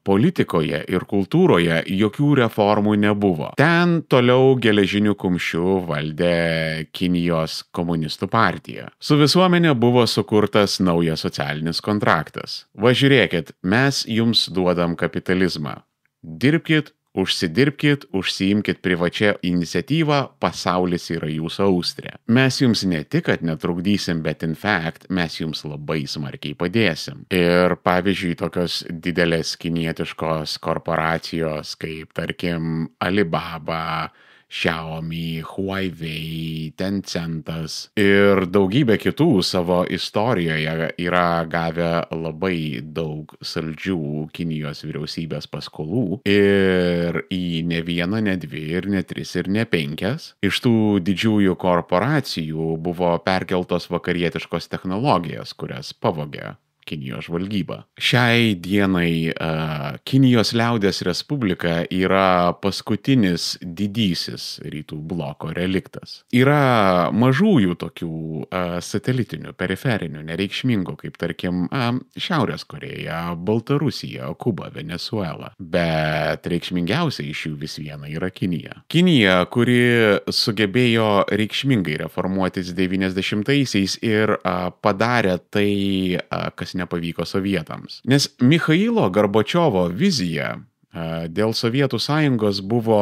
politikoje ir kultūroje jokių reformų nebuvo. Ten toliau geležiniu kumščiu valdė Kinijos komunistų partija. Su visuomenė buvo sukurtas naujas socialinis kontraktas. Va žiūrėkit, mes jums duodam kapitalizmą. Dirbkit, užsidirbkit, užsiimkit privačią iniciatyvą, pasaulis yra jūsų austrė. Mes jums ne tik, kad netrukdysim, bet in fact, mes jums labai smarkiai padėsim. Ir pavyzdžiui, tokios didelės kinietiškos korporacijos kaip, tarkim, Alibaba, Xiaomi, Huawei, Tencentas ir daugybė kitų savo istorijoje yra gavę labai daug saldžių Kinijos vyriausybės paskolų ir į ne vieną, ne dvi ir ne tris ir ne penkias iš tų didžiųjų korporacijų buvo perkeltos vakarietiškos technologijos, kurias pavogė Kinijos žvalgyba. Šiai dienai Kinijos liaudies respublika yra paskutinis didysis rytų bloko reliktas. Yra mažųjų tokių satelitinių, periferinių, nereikšmingų, kaip tarkim Šiaurės Koreja, Baltarusija, Kuba, Venezuela. Bet reikšmingiausia iš jų vis viena yra Kinija. Kinija, kuri sugebėjo reikšmingai reformuotis 90-aisiais ir padarė tai, kas nepavyko sovietams. Nes Michailo Gorbačiovo vizija dėl Sovietų sąjungos buvo,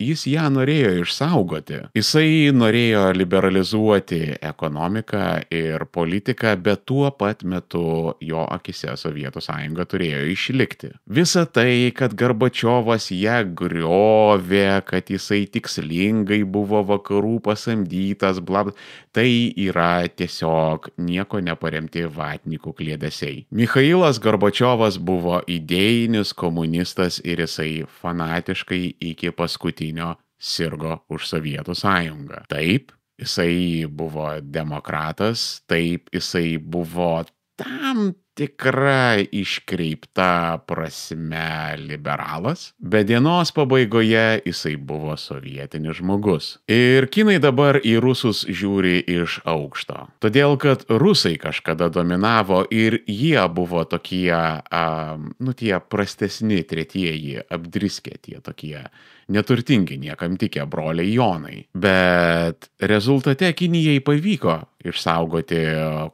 jis ją norėjo išsaugoti. Jisai norėjo liberalizuoti ekonomiką ir politiką, bet tuo pat metu jo akise Sovietų sąjunga turėjo išlikti. Visa tai, kad Gorbačiovas ją griovė, kad jisai tikslingai buvo vakarų pasamdytas, bla, tai yra tiesiog nieko neparemti vatnikų kliedesiai. Michailas Gorbačiovas buvo idėjinis komunistas ir jisai fanatiškai iki paskutinio sirgo už Sovietų sąjungą. Taip, jisai buvo demokratas, taip, jisai buvo tam tikra iškreipta prasme liberalas, bet dienos pabaigoje jisai buvo sovietinis žmogus. Ir kinai dabar į rusus žiūri iš aukšto. Todėl, kad rusai kažkada dominavo ir jie buvo tokie, tie prastesni tretieji, apdriskę tie tokie neturtingi, niekam tikę broliai Jonai. Bet rezultate Kinijai pavyko išsaugoti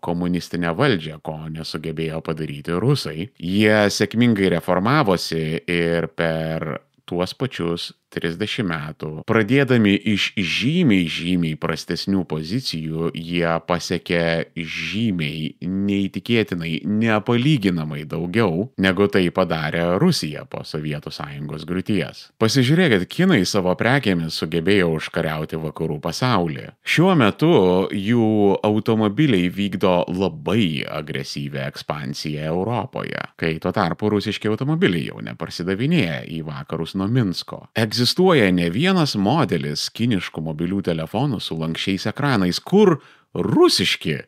komunistinę valdžią, ko nesugebėjo padaryti rusai. Jie sėkmingai reformavosi ir per tuos pačius 30 metų, pradėdami iš žymiai prastesnių pozicijų, jie pasiekė žymiai, neįtikėtinai, nepalyginamai daugiau, negu tai padarė Rusija po Sovietų sąjungos griūties. Pasižiūrėkit, kinai savo prekėmis sugebėjo užkariauti vakarų pasaulį. Šiuo metu jų automobiliai vykdo labai agresyvią ekspansiją Europoje, kai tuo tarpu rusiški automobiliai jau neparsidavinėja į vakarus nuo Minsko. Egzistuoja ne vienas modelis kiniškų mobilių telefonų su lanksčiais ekranais, kur rusiški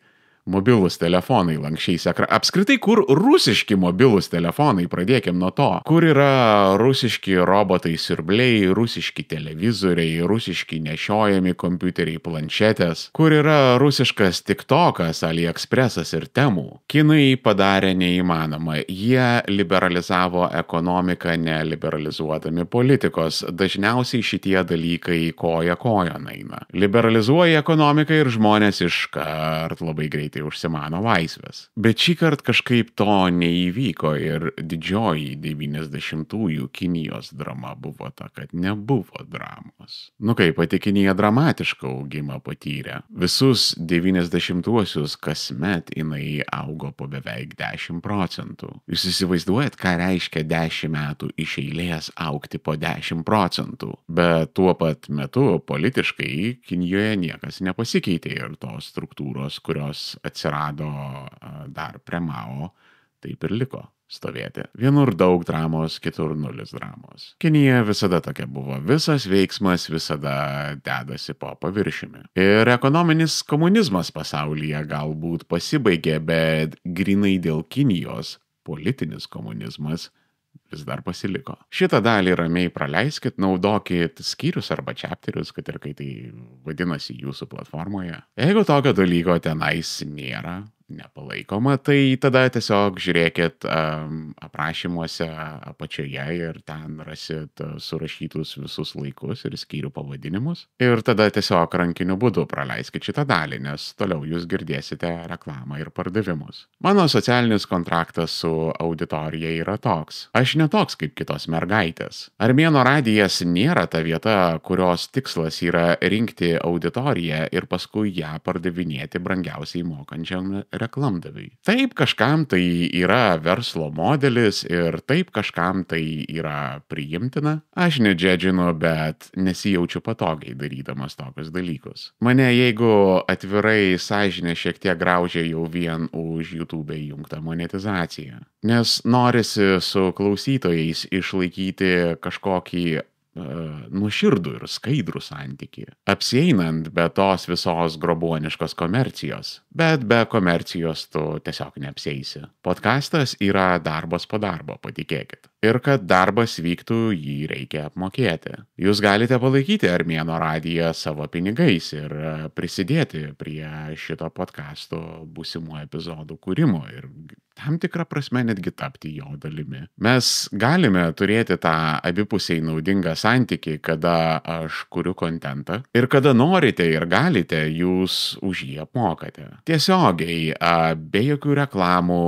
mobilūs telefonai lanksčiais ekranais. Apskritai, kur rusiški mobilūs telefonai, pradėkim nuo to. Kur yra rusiški robotai siurbliai, rusiški televizoriai, rusiški nešiojami kompiuteriai, planšetės. Kur yra rusiškas TikTokas, AliExpressas ir Temu. Kinai padarė neįmanomą. Jie liberalizavo ekonomiką, neliberalizuodami politikos. Dažniausiai šitie dalykai koja kojon eina. Liberalizuoja ekonomiką ir žmonės iškart labai greitai užsimano laisvės. Bet šį kartą kažkaip to neįvyko ir didžioji 90-ųjų Kinijos drama buvo ta, kad nebuvo dramos. Kaip pati Kinija dramatišką augimą patyrė. Visus 90-uosius kasmet jinai augo po beveik 10%. Jūs įsivaizduojat, ką reiškia 10 metų iš eilės augti po 10%. Bet tuo pat metu politiškai Kinijoje niekas nepasikeitė ir tos struktūros, kurios atsirado dar prie Mao, taip ir liko stovėti. Vienur daug dramos, kitur nulis dramos. Kinija visada tokia buvo. Visas veiksmas visada dedasi po paviršiumi. Ir ekonominis komunizmas pasaulyje galbūt pasibaigė, bet grinai dėl Kinijos politinis komunizmas vis dar pasiliko. Šitą dalį ramiai praleiskit, naudokit skyrius arba chapterius, kad ir kai tai vadinasi jūsų platformoje. Jeigu tokio dalyko tenais nėra, nepalaikoma, tai tada tiesiog žiūrėkit aprašymuose apačioje ir ten rasit surašytus visus laikus ir skyrių pavadinimus. Ir tada tiesiog rankiniu būdu praleiskit šitą dalį, nes toliau jūs girdėsite reklamą ir pardavimus. Mano socialinis kontraktas su auditorija yra toks. Aš netoks kaip kitos mergaitės. Armėno radijas nėra ta vieta, kurios tikslas yra rinkti auditoriją ir paskui ją pardavinėti brangiausiai mokančiam reklamdaviai. Taip, kažkam tai yra verslo modelis ir taip, kažkam tai yra priimtina. Aš nedžedžinu, bet nesijaučiu patogiai darydamas tokius dalykus. Mane, jeigu atvirai sąžinė šiek tiek graužia jau vien už YouTube įjungtą monetizaciją. Nes norisi su klausytojais išlaikyti kažkokį nuoširdų ir skaidrų santykį, apsieinant be tos visos grobuoniškos komercijos. Bet be komercijos tu tiesiog neapsieisi. Podcastas yra darbas po darbo, patikėkit. Ir kad darbas vyktų, jį reikia apmokėti. Jūs galite palaikyti Armėno radiją savo pinigais ir prisidėti prie šito podcasto būsimų epizodų kūrimo ir tam tikrą prasme netgi tapti jo dalimi. Mes galime turėti tą abipusiai naudingą santykį, kada aš kuriu kontentą ir kada norite ir galite, jūs už jį apmokate. Tiesiogiai, be jokių reklamų,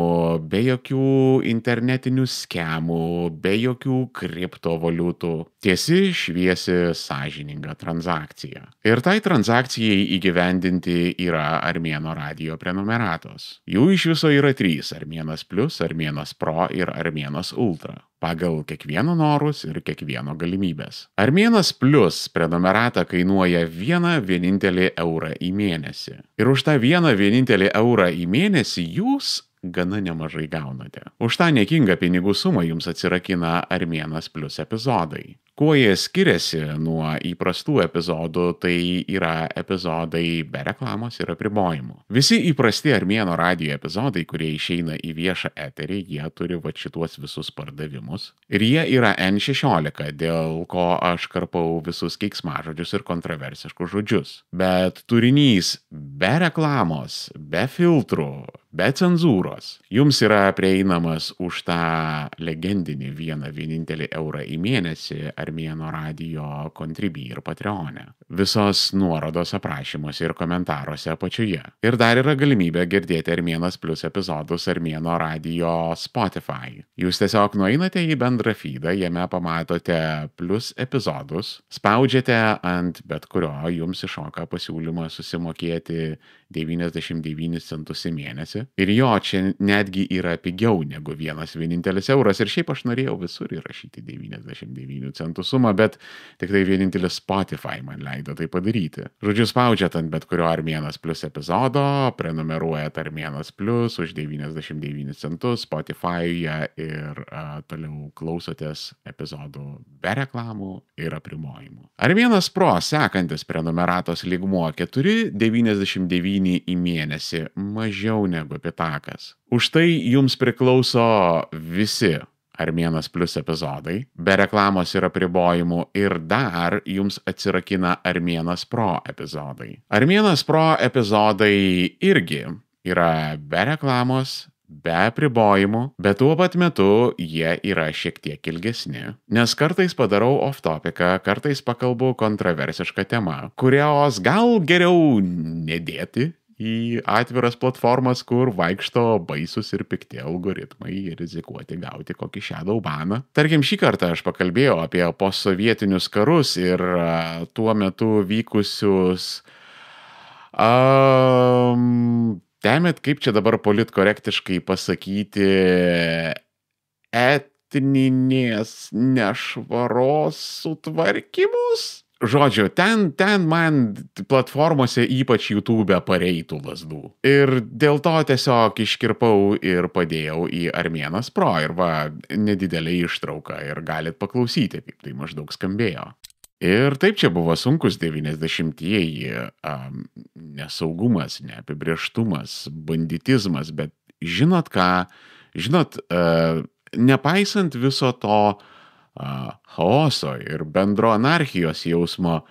be jokių internetinių skemų, be jokių kriptovaliutų. Tiesi, šviesi, sąžininga transakcija. Ir tai transakcijai įgyvendinti yra Armėno radijo prenumeratos. Jų iš viso yra 3 – Armėnas Plus, Armėnas Pro ir Armėnas Ultra. Pagal kiekvieno norus ir kiekvieno galimybės. Armėnas Plus prenumerata kainuoja vienintelį eurą į mėnesį. Ir už tą vienintelį eurą į mėnesį jūs gana nemažai gaunate. Už tą niekingą pinigų sumą jums atsirakina Armėnas Plus epizodai. Kuo jie skiriasi nuo įprastų epizodų, tai yra epizodai be reklamos ir apribojimų. Visi įprasti Armėno radijo epizodai, kurie išeina į viešą eterį, jie turi šituos visus pardavimus. Ir jie yra N16, dėl ko aš karpau visus keiksmažodžius ir kontroversiškus žodžius. Bet turinys be reklamos, be filtrų, be cenzūros jums yra prieinamas už tą legendinį vienintelį eurą į mėnesį Armėno radijo Contribui ir Patreone. Visos nuorodos aprašymuose ir komentaruose apačioje. Ir dar yra galimybė girdėti Armėnas Plus epizodus Armėno radijo Spotify. Jūs tiesiog nueinate į bendrą feedą, jame pamatote Plus epizodus, spaudžiate ant bet kurio, jums iššoka pasiūlymas susimokėti 99 centus į mėnesį. Ir jo, čia netgi yra pigiau negu vienintelis euras. Ir šiaip aš norėjau visur įrašyti 99 centų sumą, bet tik tai vienintelis Spotify man leido tai padaryti. Žodžiu, spaudžiat ant bet kurio Armėnas Plus epizodo, prenumeruojat Armėnas Plus už 99 centus Spotify'e ir toliau klausotės epizodų be reklamų ir apribojimų. Armėnas Pro sekantis prenumeratos lygmuo 4,99 į mėnesį, mažiau negu pitakas. Už tai jums priklauso visi Armėnas Plus epizodai, be reklamos ir apribojimų, ir dar jums atsirakina Armėnas Pro epizodai. Armėnas Pro epizodai irgi yra be reklamos, be apribojimų, bet tuo pat metu jie yra šiek tiek ilgesni, nes kartais padarau off-topiką, kartais pakalbu kontroversišką temą, kurios gal geriau nedėti į atviras platformas, kur vaikšto baisus ir pikti algoritmai ir rizikuoti gauti kokį shadow baną. Tarkim, šį kartą aš pakalbėjau apie postsovietinius karus ir tuo metu vykusius Demet, kaip čia dabar politkorektiškai pasakyti, etninės nešvaros sutvarkymus? Žodžiu, ten man platformose, ypač YouTube, pareitų lazdų. Ir dėl to tiesiog iškirpau ir padėjau į Armėnas Pro. Ir nedidelė ištrauka ir galit paklausyti, kaip tai maždaug skambėjo. Ir taip čia buvo sunkus 90-ieji, nesaugumas, neapibrieštumas, banditizmas, bet žinot ką, nepaisant viso to chaoso ir bendro anarchijos jausmo,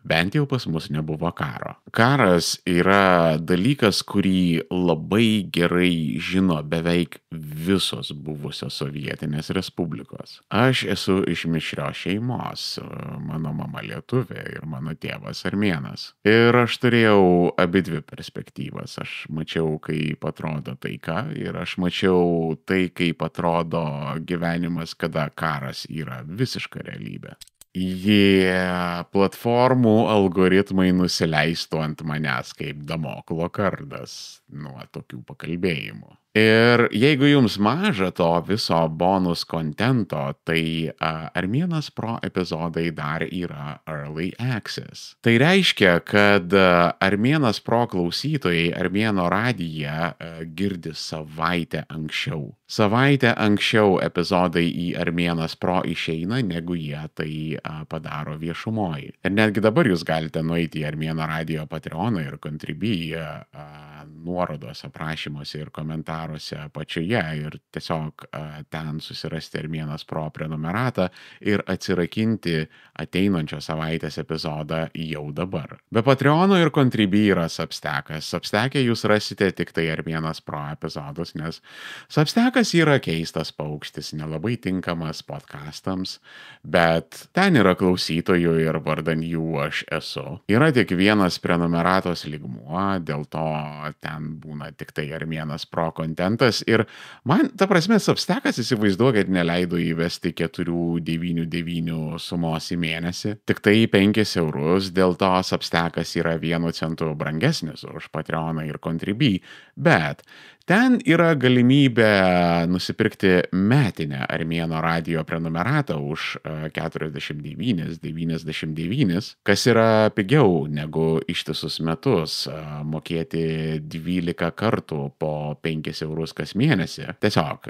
bent jau pas mus nebuvo karo. Karas yra dalykas, kurį labai gerai žino beveik visos buvusios sovietinės respublikos. Aš esu iš mišrios šeimos, mano mama lietuvė ir mano tėvas armėnas. Ir aš turėjau abidvi perspektyvas. Aš mačiau, kaip atrodo taika ir aš mačiau tai, kaip atrodo gyvenimas, kada karas yra visiška realybė. Jie platformų algoritmai nusileistų ant manęs kaip Damoklo kardas nuo tokių pakalbėjimų. Ir jeigu jums maža to viso bonus kontento, tai Armėnas Pro epizodai dar yra Early Access. Tai reiškia, kad Armėnas Pro klausytojai Armėno radiją girdi savaitę anksčiau. Savaitę anksčiau epizodai į Armėnas Pro išeina, negu jie tai padaro viešumoje. Ir netgi dabar jūs galite nueiti į Armėno radijo Patreoną ir Contribui, nuorodos aprašymuose ir komentaruose komentaruose apačioje ir tiesiog ten susirasti Armėnas Pro prenumeratą ir atsirakinti ateinančios savaitės epizodą jau dabar. Be Patreono ir Contribui yra Substackas. Substack'e jūs rasite tik tai Armėnas Pro epizodus, nes Substackas yra keistas paukštis, nelabai tinkamas podcastams, bet ten yra klausytojų ir vardan jų aš esu. Yra tik vienas prenumeratos lygmuo, dėl to ten būna tik tai Armėnas Pro kontentas ir man, ta prasme, Substackas įsivaizduokit neleido įvesti 4,99 sumos į mėnesį, tik tai 5 eurus, dėl to Substackas yra 1 centu brangesnis už Patreoną ir Contribui, bet ten yra galimybė nusipirkti metinę Armėno radijo prenumeratą už 49,99, kas yra pigiau negu ištisus metus mokėti 12 kartų po 5 eurus kas mėnesį. Tiesiog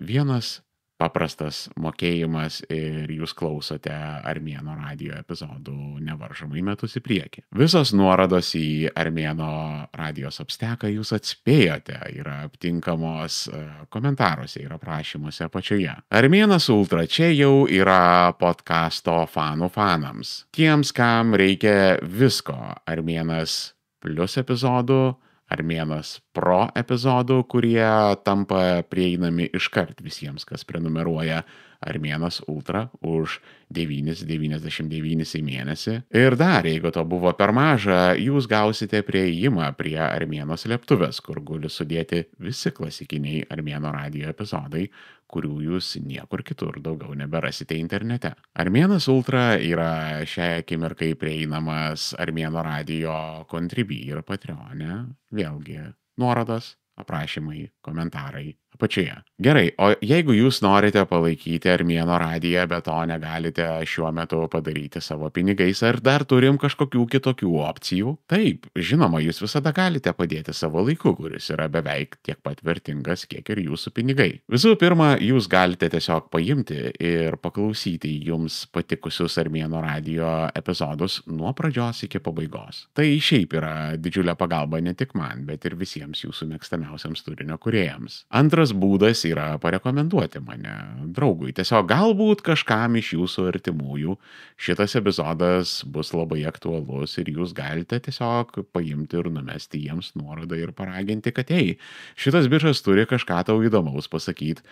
vienas paprastas mokėjimas ir jūs klausote Armėno radijo epizodų nevaržomai metus į priekį. Visos nuorodos į Armėno radijo Substacką jūs atspėjote, yra aptinkamos komentaruose ir aprašymuose apačioje. Armėnas Ultra čia jau yra podcasto fanų fanams. Tiems, kam reikia visko, Armėnas Plus epizodų, Armėnas Pro epizodų, kurie tampa prieinami iškart visiems, kas prenumeruoja Armėnas Ultra už 9,99 į mėnesį. Ir dar, jeigu to buvo per maža, jūs gausite prieėjimą prie Armėno slėptuvės, kur guli sudėti visi klasikiniai Armėno radijo epizodai, kurių jūs niekur kitur daugiau neberasite internete. Armėnas Ultra yra šiai akimirkai prieinamas Armėno radijo Contribui ir Patreone. Vėlgi, nuorodos, aprašymai, komentarai apačioje. Gerai, o jeigu jūs norite palaikyti Armėno radiją, bet to negalite šiuo metu padaryti savo pinigais, ar dar turim kažkokių kitokių opcijų? Taip, žinoma, jūs visada galite padėti savo laiku, kuris yra beveik tiek pat vertingas, kiek ir jūsų pinigai. Visų pirma, jūs galite tiesiog paimti ir paklausyti jums patikusius Armėno radijo epizodus nuo pradžios iki pabaigos. Tai šiaip yra didžiulė pagalba ne tik man, bet ir visiems jūsų mėgstamiausiams turinio kūrėjams. Antras būdas yra parekomenduoti mane draugui. Tiesiog galbūt kažkam iš jūsų artimųjų šitas epizodas bus labai aktualus ir jūs galite tiesiog paimti ir numesti jiems nuorodą ir paraginti, kad ei, šitas bičas turi kažką tau įdomaus pasakyti.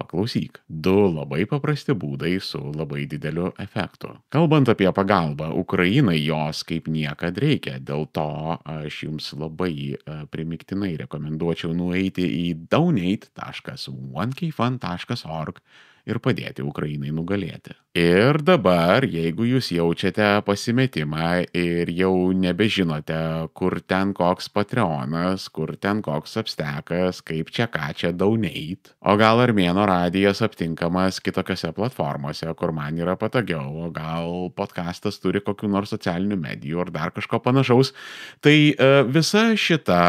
Paklausyk. 2 labai paprasti būdai su labai dideliu efektu. Kalbant apie pagalbą, Ukrainai jos kaip niekad reikia, dėl to aš jums labai primiktinai rekomenduočiau nueiti į donate.onekfund.org ir padėti Ukrainai nugalėti. Ir dabar, jeigu jūs jaučiate pasimetimą ir jau nebežinote, kur ten koks Patreonas, kur ten koks Substackas, kaip čia ką čia donate, o gal Armėno radijas aptinkamas kitokiose platformose, kur man yra patogiau, o gal podcastas turi kokių nors socialinių medijų ar dar kažko panašaus, tai visa šita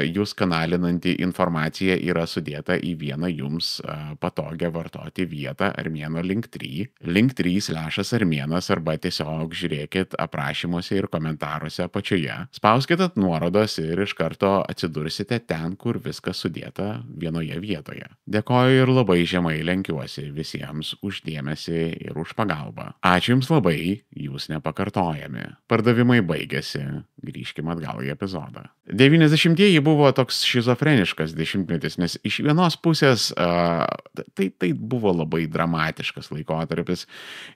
jūs kanalinanti informacija yra sudėta į vieną jums patogią vartoti vietą Armėno Linktree. Linktree/Armėnas arba tiesiog žiūrėkit aprašymuose ir komentaruose apačioje. Spauskite nuorodas ir iš karto atsidursite ten, kur viskas sudėta vienoje vietoje. Dėkoju ir labai žemai lenkiuosi visiems už dėmesį ir už pagalbą. Ačiū Jums labai, Jūs nepakartojami. Pardavimai baigėsi. Grįžkime atgal į epizodą. 90-ieji buvo toks šizofreniškas dešimtmetis, nes iš vienos pusės tai buvo labai dramatiškas laikotarpis.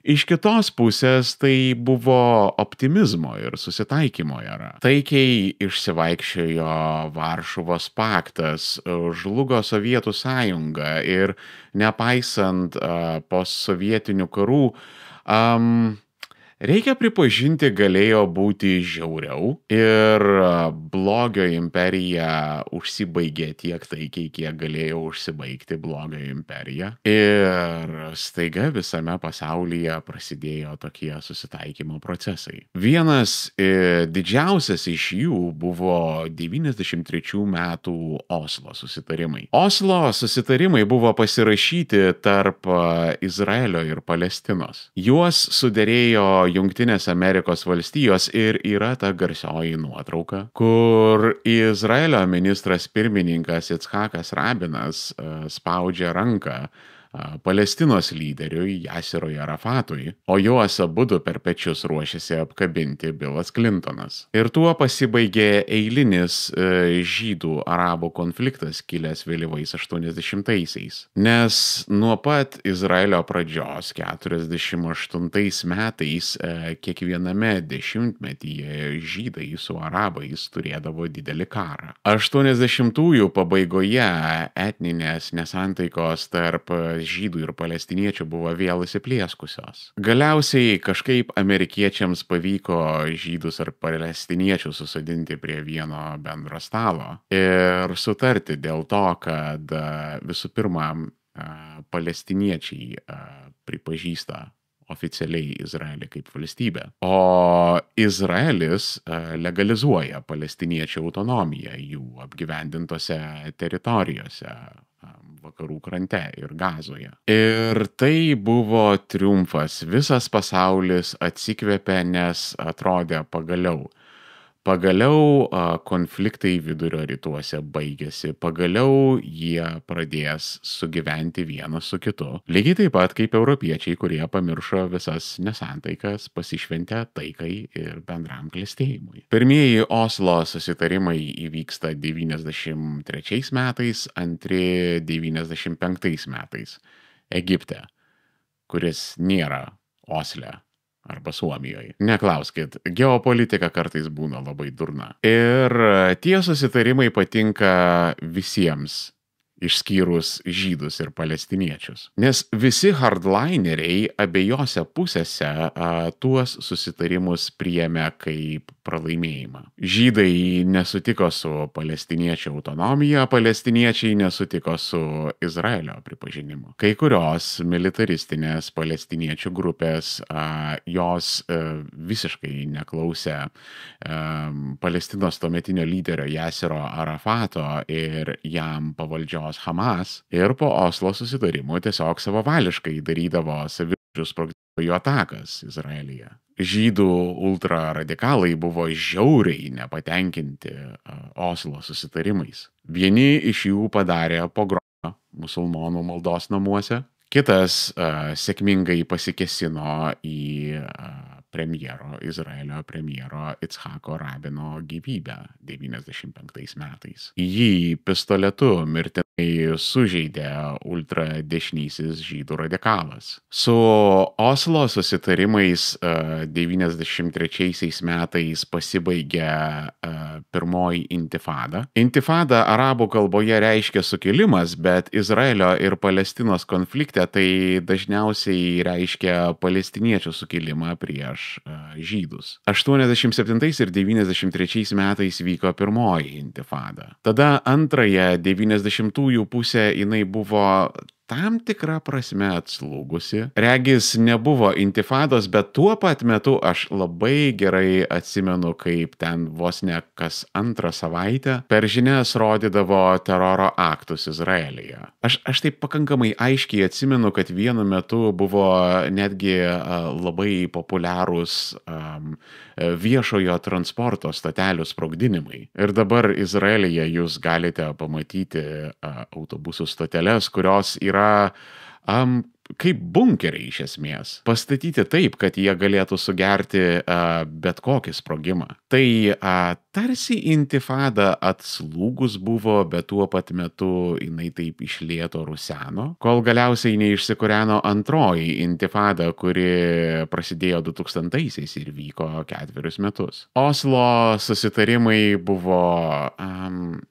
Iš kitos pusės tai buvo optimizmo ir susitaikymo era. Taikiai išsivaikščiojo Varšuvos paktas, žlugo Sovietų sąjunga ir nepaisant postsovietinių karų, reikia pripažinti, galėjo būti žiauriau ir blogio imperija užsibaigė tiek taikiai, kiek galėjo užsibaigti blogio imperija. Ir staiga visame pasaulyje prasidėjo tokie susitaikymo procesai. Vienas didžiausias iš jų buvo 93 metų Oslo susitarimai. Oslo susitarimai buvo pasirašyti tarp Izraelio ir Palestinos. Juos suderėjo Jungtinės Amerikos valstijos ir yra ta garsioji nuotrauka, kur Izraelio ministras pirmininkas Icchakas Rabinas spaudžia ranką Palestinos lyderiui Jasirui Arafatui, o juos abudu per pečius ruošiasi apkabinti Billas Clintonas. Ir tuo pasibaigė eilinis žydų-arabų konfliktas kilęs vėlyvais 80-aisiais. Nes nuo pat Izraelio pradžios 48 metais kiekviename dešimtmetyje žydai su arabais turėdavo didelį karą. 80-ųjų pabaigoje etninės nesantaikos tarp žydų ir palestiniečių buvo vėl įsiplieskusios. Galiausiai kažkaip amerikiečiams pavyko žydus ar palestiniečius susadinti prie vieno bendro stalo ir sutarti dėl to, kad visų pirma palestiniečiai pripažįsta oficialiai Izraelį kaip valstybę, o Izraelis legalizuoja palestiniečių autonomiją jų apgyvendintose teritorijose vakarų krante ir Gazoje. Ir tai buvo triumfas. Visas pasaulis atsikvėpė, nes atrodė pagaliau konfliktai vidurio rytuose baigėsi, pagaliau jie pradės sugyventi vienas su kitu. Lygiai taip pat kaip europiečiai, kurie pamiršo visas nesantaikas, pasišventė taikai ir bendram klestėjimui. Pirmieji Oslo susitarimai įvyksta 93 metais, antri 95 metais Egipte, kuris nėra Osle arba Suomijoje. Neklauskit, geopolitika kartais būna labai durna. Ir tie susitarimai patinka visiems, išskyrus žydus ir palestiniečius. Nes visi hardlineriai abiejose pusėse tuos susitarimus priėmė kaip pralaimėjimą. Žydai nesutiko su palestiniečių autonomija, palestiniečiai nesutiko su Izraelio pripažinimu. Kai kurios militaristinės palestiniečių grupės jos visiškai neklausė Palestinos tuometinio lyderio Jasiro Arafato ir jam pavaldžios Hamas ir po Oslo susitarimų tiesiog savavališkai darydavo savižudžių sprogdintojų atakas Izraelyje. Žydų ultraradikalai buvo žiauriai nepatenkinti Oslo susitarimais. Vieni iš jų padarė pogromą musulmonų maldos namuose, kitas sėkmingai pasikėsino į Izraelio premjero Icchako Rabino gyvybę 95 metais. Jį pistoletu mirtinai sužeidė ultradešinysis žydų radikalas. Su Oslo susitarimais 93 metais pasibaigė pirmoji intifada. Intifada arabų kalboje reiškia sukilimas, bet Izraelio ir Palestinos konflikte tai dažniausiai reiškia palestiniečių sukilimą prieš žydus. 87 ir 93 metais vyko pirmoji intifada. Tada antrąją 90-ųjų pusę jinai buvo tam tikrą prasme atslūgusi. Regis nebuvo intifados, bet tuo pat metu aš labai gerai atsimenu, kaip ten vos ne kas antrą savaitę per žinias rodydavo teroro aktus Izraelyje. Aš taip pakankamai aiškiai atsimenu, kad vienu metu buvo netgi labai populiarūs viešojo transporto stotelių sprogdinimai. Ir dabar Izraelyje jūs galite pamatyti autobusų stoteles, kurios yra kaip bunkeriai iš esmės. Pastatyti taip, kad jie galėtų sugerti bet kokį sprogimą. Tai tarsi intifada atslūgus buvo, bet tuo pat metu jinai taip iš lėto ruseno, kol galiausiai neišsikūreno antroji intifada, kuri prasidėjo 2000-aisiais ir vyko 4 metus. Oslo susitarimai buvo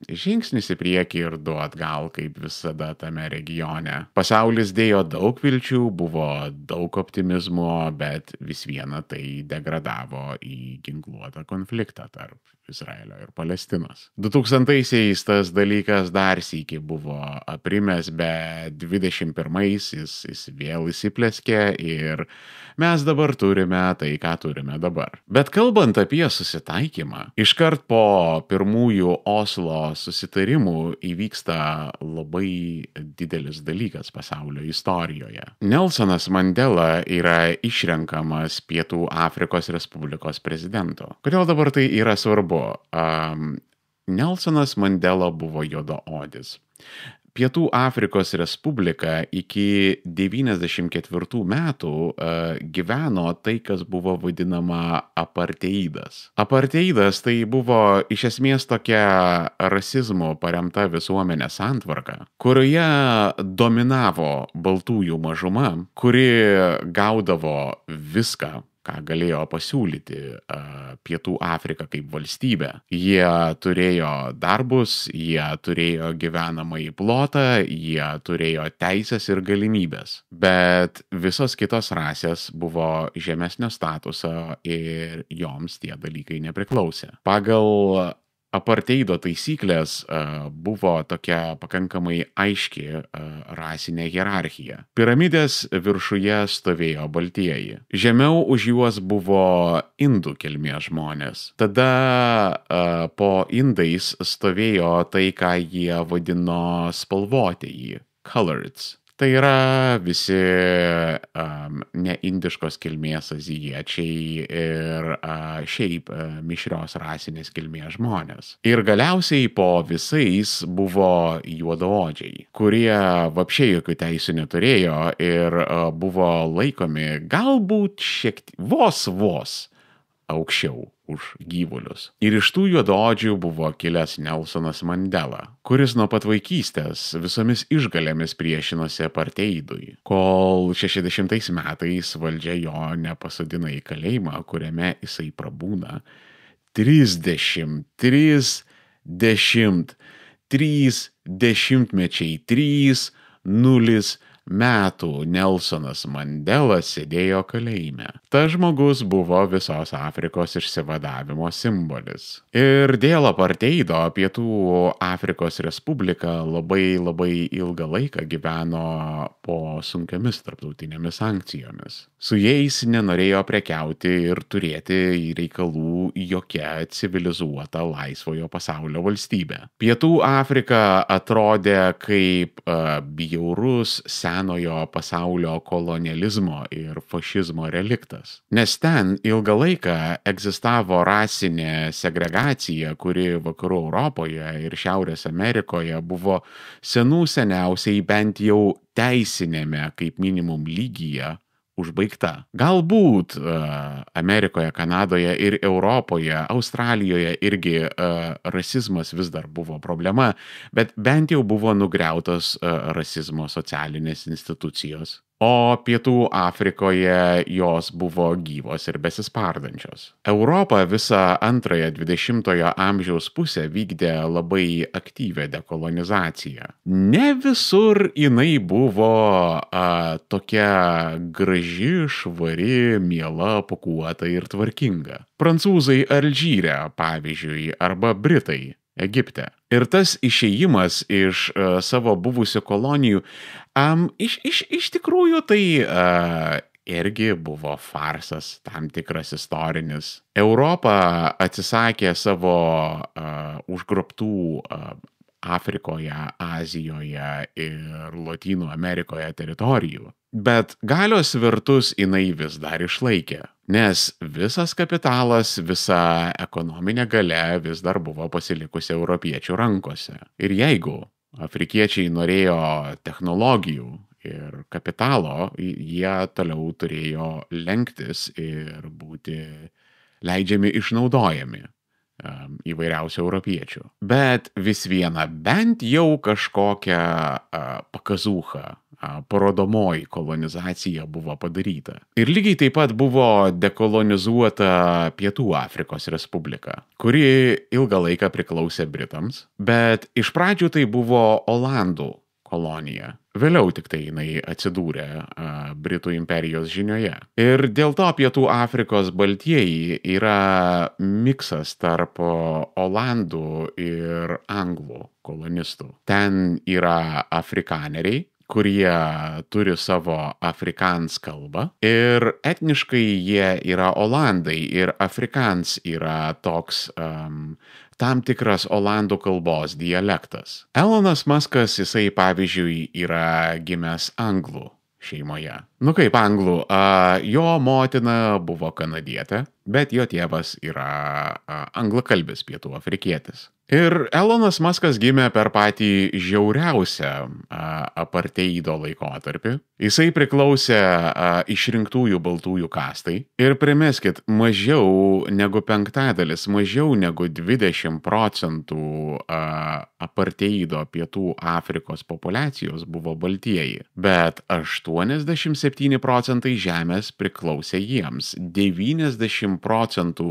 žingsnis į priekį ir 2 atgal, kaip visada tame regione. Pasaulis dėjo daug vilčių, buvo daug optimizmo, bet vis viena tai degradavo į ginkluotą konfliktą tarp Izraelio ir Palestinos. 2000-aisiais tas dalykas dar sykį buvo aprimęs, bet 21-aisiais jis vėl įsiplėskė ir mes dabar turime tai, ką turime dabar. Bet kalbant apie susitaikymą, iškart po pirmųjų Oslo susitarimų įvyksta labai didelis dalykas pasaulio istorijoje. Nelsonas Mandela yra išrenkamas Pietų Afrikos Respublikos prezidentu. Kodėl dabar tai yra svarbu? Nelsonas Mandela buvo juodaodis. Pietų Afrikos Respublika iki 94 metų gyveno tai, kas buvo vadinama apartheidas. Apartheidas tai buvo iš esmės tokia rasizmo paremta visuomenės santvarka, kurioje dominavo baltųjų mažuma, kuri gaudavo viską, ką galėjo pasiūlyti Pietų Afrika kaip valstybė. Jie turėjo darbus, jie turėjo gyvenamąjį plotą, jie turėjo teisės ir galimybės. Bet visos kitos rasės buvo žemesnio statuso ir joms tie dalykai nepriklausė. Pagal apartheido taisyklės buvo tokia pakankamai aiški rasinė hierarchija. Piramidės viršuje stovėjo baltieji. Žemiau už juos buvo indų kilmės žmonės. Tada po indais stovėjo tai, ką jie vadino spalvotieji, coloreds. Tai yra visi neindiškos kilmės azijiečiai ir šiaip mišrios rasinės kilmės žmonės. Ir galiausiai po visais buvo juodaodžiai, kurie vapšiai jokių teisių neturėjo ir buvo laikomi galbūt vos aukščiau už gyvulius. Ir iš tų juodaodžių buvo kilęs Nelsonas Mandela, kuris nuo pat vaikystės visomis išgalėmis priešinosi apartheidui, kol 60 metais valdžia jo nepasodina į kalėjimą, kuriame jisai prabūna 33 dešimtmečiai, 3 metų Nelsonas Mandela sėdėjo kalėjime. Tas žmogus buvo visos Afrikos išsivadavimo simbolis. Ir dėl apartheido Pietų Afrikos Respublika labai ilgą laiką gyveno po sunkiomis tarptautinėmis sankcijomis. Su jais nenorėjo prekiauti ir turėti reikalų jokia civilizuota laisvojo pasaulio valstybė. Pietų Afrika atrodė kaip bjaurus senojo pasaulio kolonializmo ir fašizmo reliktas. Nes ten ilgą laiką egzistavo rasinė segregacija, kuri Vakarų Europoje ir Šiaurės Amerikoje buvo seniausiai bent jau teisinėme kaip minimum lygyje užbaigta. Galbūt Amerikoje, Kanadoje ir Europoje, Australijoje irgi rasizmas vis dar buvo problema, bet bent jau buvo nugriautos rasizmo socialinės institucijos. O Pietų Afrikoje jos buvo gyvos ir besispardančios. Europa visą antrąją 20-ojo amžiaus pusę vykdė labai aktyvią dekolonizaciją. Ne visur jinai buvo tokia graži, švari, miela, pūkuota ir tvarkinga. Prancūzai Alžyre, pavyzdžiui, arba Britai Egipte. Ir tas išėjimas iš savo buvusių kolonijų, iš tikrųjų tai irgi buvo farsas, tam tikras istorinis. Europa atsisakė savo užgrobtų Afrikoje, Azijoje ir Lotynų Amerikoje teritorijų. Bet galios svertus jinai vis dar išlaikė, nes visas kapitalas, visa ekonominė galia vis dar buvo pasilikusi europiečių rankose. Ir jeigu afrikiečiai norėjo technologijų ir kapitalo, jie toliau turėjo lenktis ir būti leidžiami išnaudojami įvairiausių europiečių. Bet vis viena bent jau kažkokią pakazūchą, parodomoji kolonizacija buvo padaryta. Ir lygiai taip pat buvo dekolonizuota Pietų Afrikos Respublika, kuri ilgą laiką priklausė Britams, bet iš pradžių tai buvo Olandų kolonija. Vėliau tik tai jinai atsidūrė Britų imperijos žinioje. Ir dėl to Pietų Afrikos baltieji yra miksas tarp olandų ir anglų kolonistų. Ten yra afrikaneriai, kurie turi savo afrikans kalbą ir etniškai jie yra olandai ir afrikans yra toks tam tikras olandų kalbos dialektas. Elonas Muskas, jisai pavyzdžiui yra gimęs anglų šeimoje. Nu kaip anglų, jo motina buvo kanadietė, bet jo tėvas yra anglakalbis pietų afrikietis. Ir Elonas Muskas gimė per patį žiauriausią apartheido laikotarpį. Jisai priklausė išrinktųjų baltųjų kastai. Ir primeskit, mažiau negu penktadalis, mažiau negu 20% apartheido Pietų Afrikos populiacijos buvo baltieji. Bet 87% žemės priklausė jiems. 90%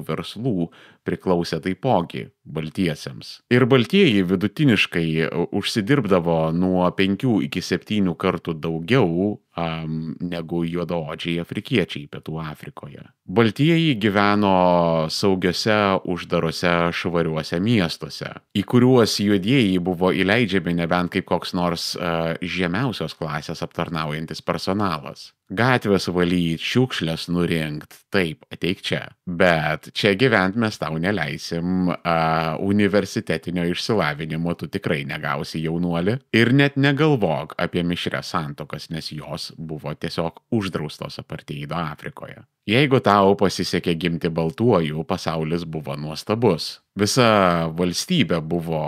verslų priklausė taipogi baltiesiems. Ir baltieji vidutiniškai užsidirbdavo nuo 5 iki 7 kartų daugiau negu juodaodžiai afrikiečiai Pietų Afrikoje. Baltieji gyveno saugiose, uždarose, švariuose miestuose, į kuriuos juodieji buvo įleidžiami nebent kaip koks nors žemiausios klasės aptarnaujantis personalas. Gatvės valyt, šiukšlės nurinkt, taip, ateik čia. Bet čia gyvent mes tau neleisim, universitetinio išsilavinimo tu tikrai negausi, jaunuoli. Ir net negalvok apie mišrias santuokas, nes jos buvo tiesiog uždraustos apartheido Afrikoje. Jeigu tau pasisekė gimti baltuoju, pasaulis buvo nuostabus. Visa valstybė buvo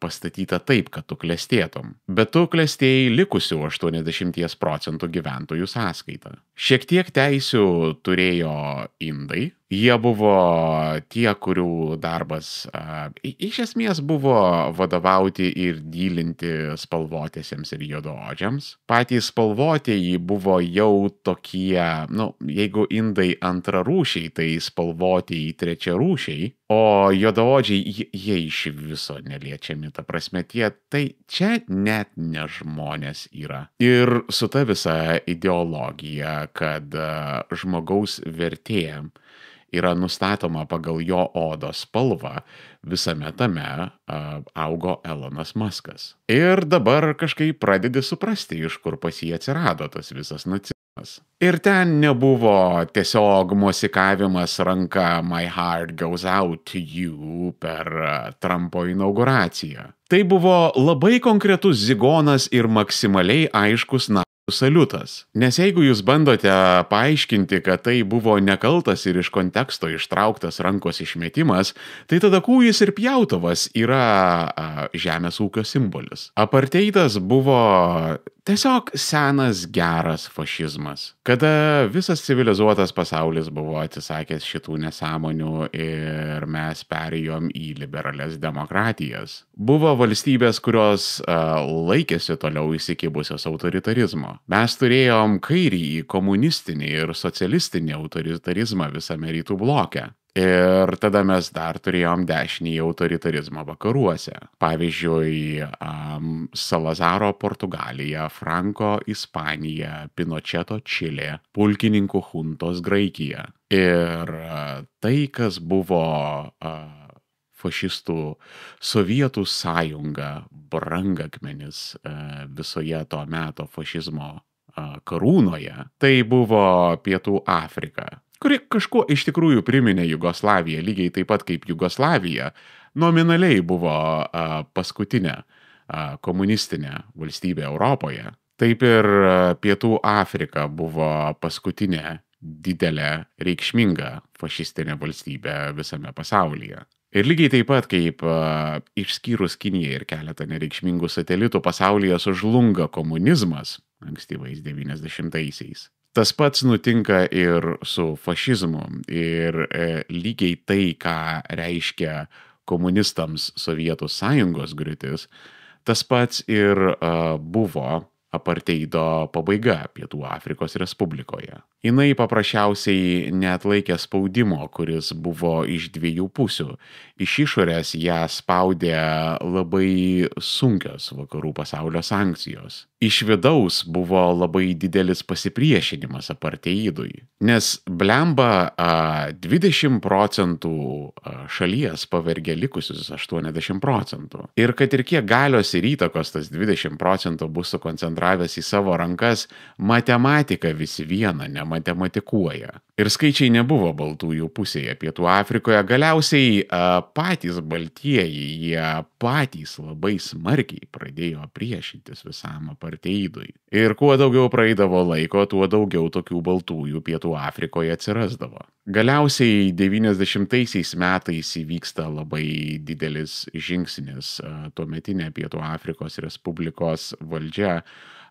pastatyta taip, kad tu klestėtum. Bet tu klestėjai likusių 80% gyventojų sąskaitą. Šiek tiek teisių turėjo indai. Jie buvo tie, kurių darbas iš esmės buvo vadovauti ir dylinti spalvotiesiems ir juodaodžiams. Patys spalvotieji buvo jau tokie, jeigu indai antrarūšiai, tai spalvotieji trečiarūšiai, o juodaodžiai jie iš viso neliečiami, ta prasme tai čia net ne žmonės yra. Ir su ta visa ideologija, kad žmogaus vertė yra nustatoma pagal jo odos spalvą, visame tame augo Elonas Muskas. Ir dabar kažkaip pradedi suprasti, iš kur pas jį atsirado tas visas nacizmas. Ir ten nebuvo tiesiog mosikavimas ranka "My heart goes out to you" per Trumpo inauguraciją. Tai buvo labai konkretus zigonas ir maksimaliai aiškus saliutas. Nes jeigu jūs bandote paaiškinti, kad tai buvo nekaltas ir iš konteksto ištrauktas rankos išmetimas, tai tada kūjis ir pjautuvas yra žemės ūkio simbolis. Apartheidas buvo tiesiog senas geras fašizmas, kada visas civilizuotas pasaulis buvo atsisakęs šitų nesąmonių ir mes perėjom į liberales demokratijas. Buvo valstybės, kurios laikėsi toliau įsikibusios autoritarizmo. Mes turėjom kairįjį, komunistinį ir socialistinį autoritarizmą visame rytų bloke. Ir tada mes dar turėjom dešinį autoritarizmą vakaruose. Pavyzdžiui, Salazaro Portugalija, Franko Ispanija, Pinocheto Čilė, pulkininkų chuntos Graikija. Ir tai, kas buvo fašistų Sovietų sąjunga, brangakmenis visoje to meto fašizmo karūnoje, tai buvo Pietų Afrika, kuri kažkuo iš tikrųjų priminė Jugoslaviją, lygiai taip pat kaip Jugoslavija nominaliai buvo paskutinė komunistinė valstybė Europoje. Taip ir Pietų Afrika buvo paskutinė didelė reikšminga fašistinė valstybė visame pasaulyje. Ir lygiai taip pat kaip išskyrus Kiniją ir keletą nereikšmingų satelitų pasaulyje sužlunga komunizmas ankstyvais 90-aisiais. Tas pats nutinka ir su fašizmu. Ir lygiai tai, ką reiškia komunistams Sovietų sąjungos griūtis, tas pats ir buvo apartheido pabaiga Pietų Afrikos Respublikoje. Jinai paprasčiausiai neatlaikė spaudimo, kuris buvo iš dviejų pusių. Iš išorės ją spaudė labai sunkios vakarų pasaulio sankcijos. Iš vidaus buvo labai didelis pasipriešinimas apartheidui, nes blemba 20% šalies pavergė likusius 80%. Ir kad ir kiek galios ir įtakos tas 20% bus sukoncentravęs į savo rankas, matematika vis viena nematematikuoja. Ir skaičiai nebuvo baltųjų pusėje Pietų Afrikoje. Galiausiai patys baltieji, jie patys labai smarkiai pradėjo priešintis visam apartheidui. Ir kuo daugiau praeidavo laiko, tuo daugiau tokių baltųjų Pietų Afrikoje atsirasdavo. Galiausiai 90 metais įvyksta labai didelis žingsnis. Tuometinė Pietų Afrikos Respublikos valdžia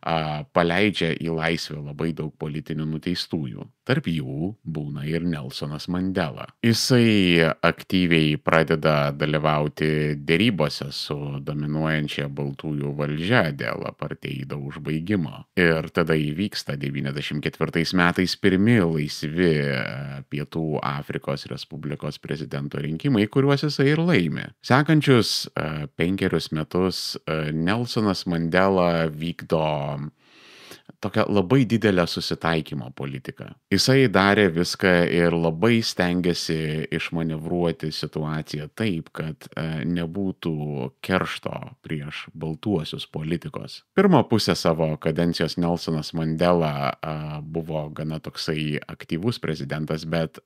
paleidžia į laisvę labai daug politinių nuteistųjų. Tarp jų būna ir Nelsonas Mandela. Jisai aktyviai pradeda dalyvauti dėrybose su dominuojančia baltųjų valdžia dėl apartheido užbaigimo. Ir tada įvyksta 94 metais pirmi laisvi Pietų Afrikos Respublikos prezidento rinkimai, kuriuos jisai ir laimi. Sekančius 5 metus Nelsonas Mandela vykdo tokią labai didelę susitaikymo politiką. Jisai darė viską ir labai stengiasi išmanevruoti situaciją taip, kad nebūtų keršto prieš baltuosius politikos. Pirmą pusę savo kadencijos Nelsonas Mandela buvo gana toksai aktyvus prezidentas, bet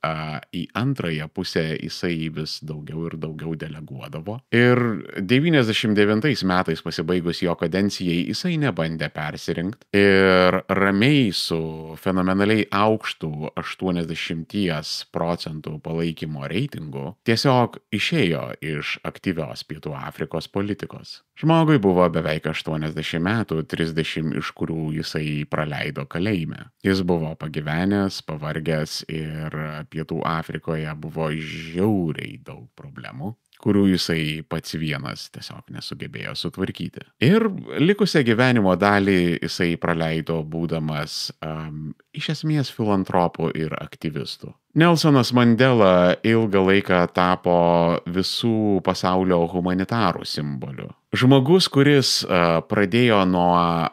į antrąją pusę jisai vis daugiau ir daugiau deleguodavo. Ir 99 metais pasibaigus jo kadencijai jisai nebandė persirinkti. Ir ramiai su fenomenaliai aukštų 80% palaikymo reitingu tiesiog išėjo iš aktyvios Pietų Afrikos politikos. Žmogui buvo beveik 80 metų, 30 iš kurių jisai praleido kalėjime. Jis buvo pagyvenęs, pavargęs ir Pietų Afrikoje buvo žiauriai daug problemų, kurių jisai pats vienas tiesiog nesugebėjo sutvarkyti. Ir likusią gyvenimo dalį jisai praleido būdamas iš esmės filantropu ir aktyvistu. Nelsonas Mandela ilgą laiką tapo visų pasaulio humanitarų simboliu. Žmogus, kuris pradėjo nuo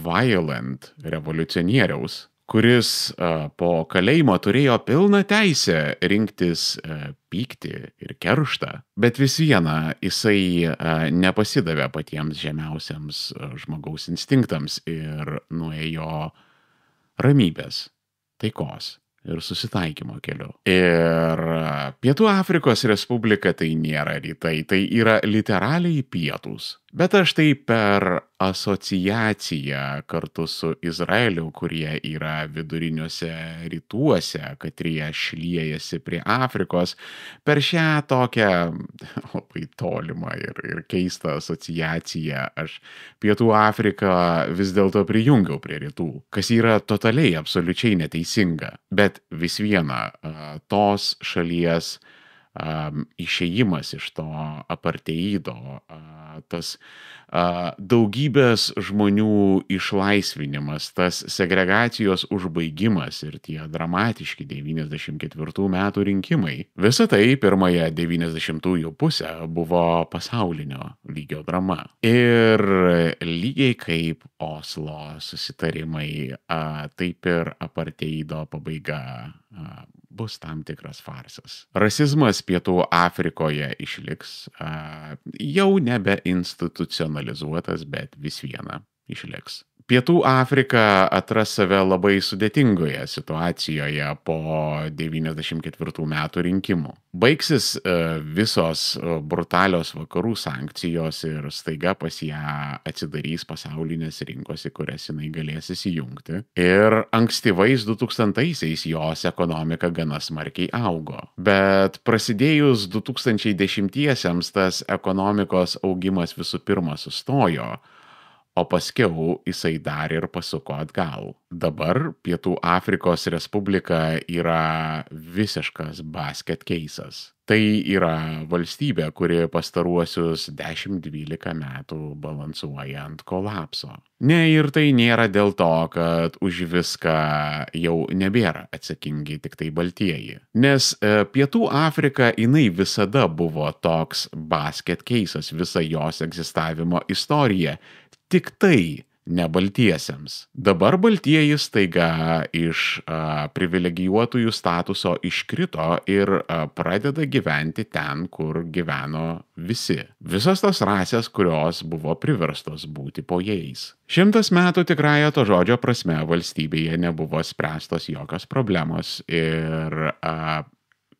violent revoliucionieriaus, kuris po kalėjimo turėjo pilną teisę rinktis pyktį ir kerštą, bet vis viena jisai nepasidavė patiems žemiausiams žmogaus instinktams ir nuėjo ramybės, taikos ir susitaikymo keliu. Ir Pietų Afrikos Respublika tai nėra rytai, tai yra literaliai pietūs. Bet aš tai per asociaciją kartu su Izraeliu, kurie yra viduriniuose rytuose, katrie šliejasi prie Afrikos, per šią tokią labai tolimą ir keistą asociaciją aš Pietų Afriką vis dėlto prijungiau prie rytų, kas yra totaliai, absoliučiai neteisinga. Bet vis viena tos šalies išėjimas iš to apartheido, tas daugybės žmonių išlaisvinimas, tas segregacijos užbaigimas ir tie dramatiški 94 metų rinkimai. Visa tai pirmąją 90-ųjų pusę buvo pasaulinio lygio drama. Ir lygiai kaip Oslo susitarimai, taip ir apartheido pabaiga bus tam tikras farsas. Rasizmas Pietų Afrikoje išliks, jau nebe institucionalizuotas, bet vis viena išliks. Pietų Afrika atras save labai sudėtingoje situacijoje po 94 metų rinkimų. Baigsis visos brutalios vakarų sankcijos ir staiga pas ją atsidarys pasaulinės rinkos, į kurias jinai galės įsijungti. Ir ankstyvais 2000-aisiais jos ekonomika gana smarkiai augo. Bet prasidėjus 2010-iesiams tas ekonomikos augimas visų pirma sustojo, o paskiau jisai dar ir pasuko atgal. Dabar Pietų Afrikos Respublika yra visiškas basket keisas. Tai yra valstybė, kuri pastaruosius 10-12 metų balansuoja ant kolapso. Ne, ir tai nėra dėl to, kad už viską jau nebėra atsakingi tik tai baltieji. Nes Pietų Afrika, jinai visada buvo toks basket keisas, visa jos egzistavimo istorija. Tik tai ne baltiesiems. Dabar baltieji staiga iš privilegijuotųjų statuso iškrito ir pradeda gyventi ten, kur gyveno visi. Visos tos rasės, kurios buvo priverstos būti po jais. 100 metų tikrąja to žodžio prasme valstybėje nebuvo spręstos jokios problemos ir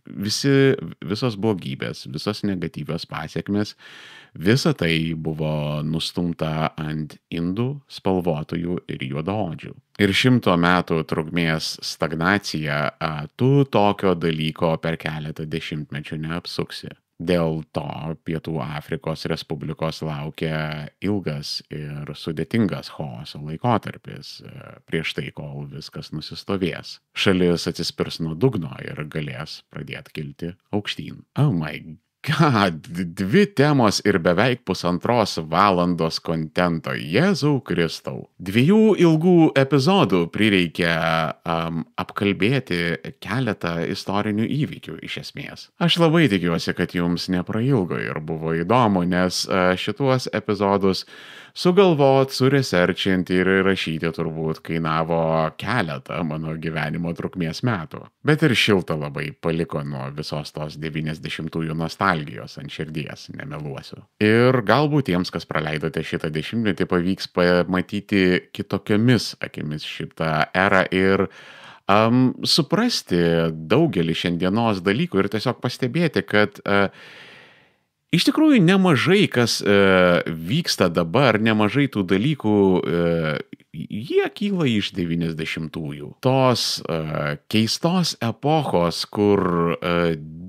visos blogybės, visos negatyvios pasiekmes, visa tai buvo nustumta ant indų, spalvotojų ir juodaodžių. Ir 100 metų trukmės stagnacija, tu tokio dalyko per keletą dešimtmečių neapsuksi. Dėl to Pietų Afrikos Respublikos laukia ilgas ir sudėtingas chaoso laikotarpis prieš tai, kol viskas nusistovės. Šalis atsispirs nuo dugno ir galės pradėti kilti aukštyn. Oh my God, 2 temos ir beveik 1,5 valandos kontento. Jėzau Kristau. 2 ilgų epizodų prireikia apkalbėti keletą istorinių įvykių iš esmės. Aš labai tikiuosi, kad jums neprailgo ir buvo įdomu, nes šituos epizodus sugalvot, suresearchinti ir rašyti turbūt kainavo keletą mano gyvenimo trukmės metų. Bet ir šilta labai paliko nuo visos tos 90-ųjų nostalgijos ant širdies, nemeluosiu. Ir galbūt tiems, kas praleidote šitą dešimtmetį, pavyks pamatyti kitokiomis akimis šitą erą ir suprasti daugelį šiandienos dalykų ir tiesiog pastebėti, kad iš tikrųjų nemažai kas vyksta dabar, nemažai tų dalykų, jie kyla iš 90-ųjų. Tos keistos epochos, kur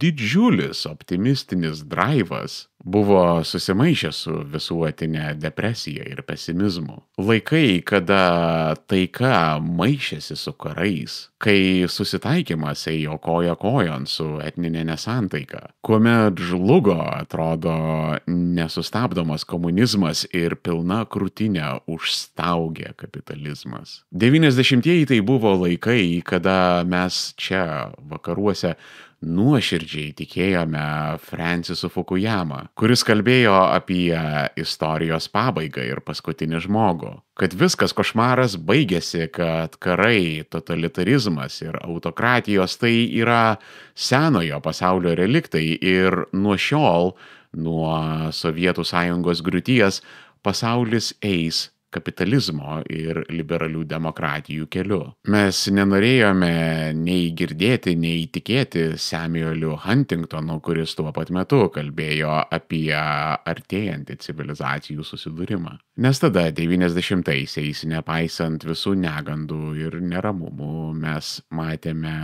didžiulis optimistinis draivas buvo susimaišęs su visuotinė depresija ir pesimizmu. Laikai, kada taika maišėsi su karais, kai susitaikymas ėjo koja kojon su etninė nesantaika, kuomet žlugo, atrodo, nesustabdomas komunizmas ir pilna krūtinė užstaugė kapitalizmas. 90-ieji tai buvo laikai, kada mes čia vakaruose nuoširdžiai tikėjome Francisu Fukuyama, kuris kalbėjo apie istorijos pabaigą ir paskutinį žmogų. Kad viskas košmaras baigėsi, kad karai, totalitarizmas ir autokratijos tai yra senojo pasaulio reliktai ir nuo šiol, nuo Sovietų Sąjungos griūties, pasaulis eis kapitalizmo ir liberalių demokratijų keliu. Mes nenorėjome nei girdėti, nei tikėti Samueliu Huntingtonu, kuris tuo pat metu kalbėjo apie artėjantį civilizacijų susidūrimą. Nes tada 90-aisiais, nepaisant visų negandų ir neramumų, mes matėme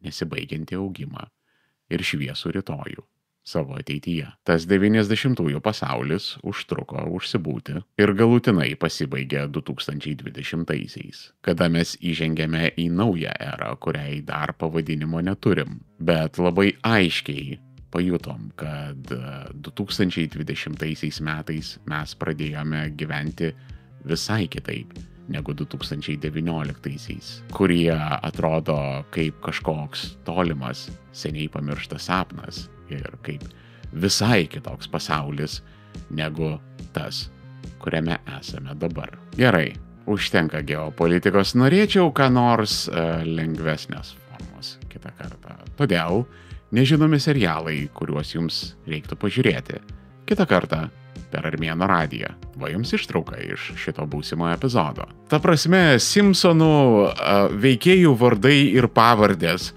nesibaigiantį augimą ir šviesų rytojų savo ateityje. Tas 90-ųjų pasaulis užtruko užsibūti ir galutinai pasibaigė 2020-aisiais, kada mes įžengėme į naują erą, kuriai dar pavadinimo neturim, bet labai aiškiai pajutom, kad 2020 metais mes pradėjome gyventi visai kitaip negu 2019-aisiais, kurie atrodo kaip kažkoks tolimas, seniai pamirštas sapnas ir kaip visai kitoks pasaulis negu tas, kuriame esame dabar. Gerai, užtenka geopolitikos, norėčiau ką nors lengvesnės formos kitą kartą. Todėl nežinomi serialai, kuriuos jums reiktų pažiūrėti. Kitą kartą per Armėno radiją. Va jums ištrauka iš šito būsimo epizodo. Ta prasme, Simpsonų veikėjų vardai ir pavardės.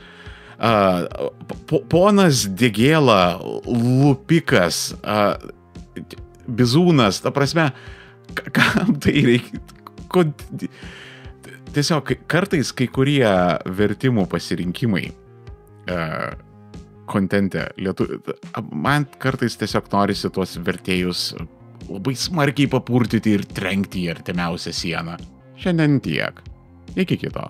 Ponas Degėla, Lupikas, Bizūnas, ta prasme, kam tai reikia? Tiesiog kartais kai kurie vertimų pasirinkimai kontente, man kartais tiesiog norisi tuos vertėjus labai smarkiai papurtyti ir trenkti į artimiausią sieną. Šiandien tiek. Iki kito.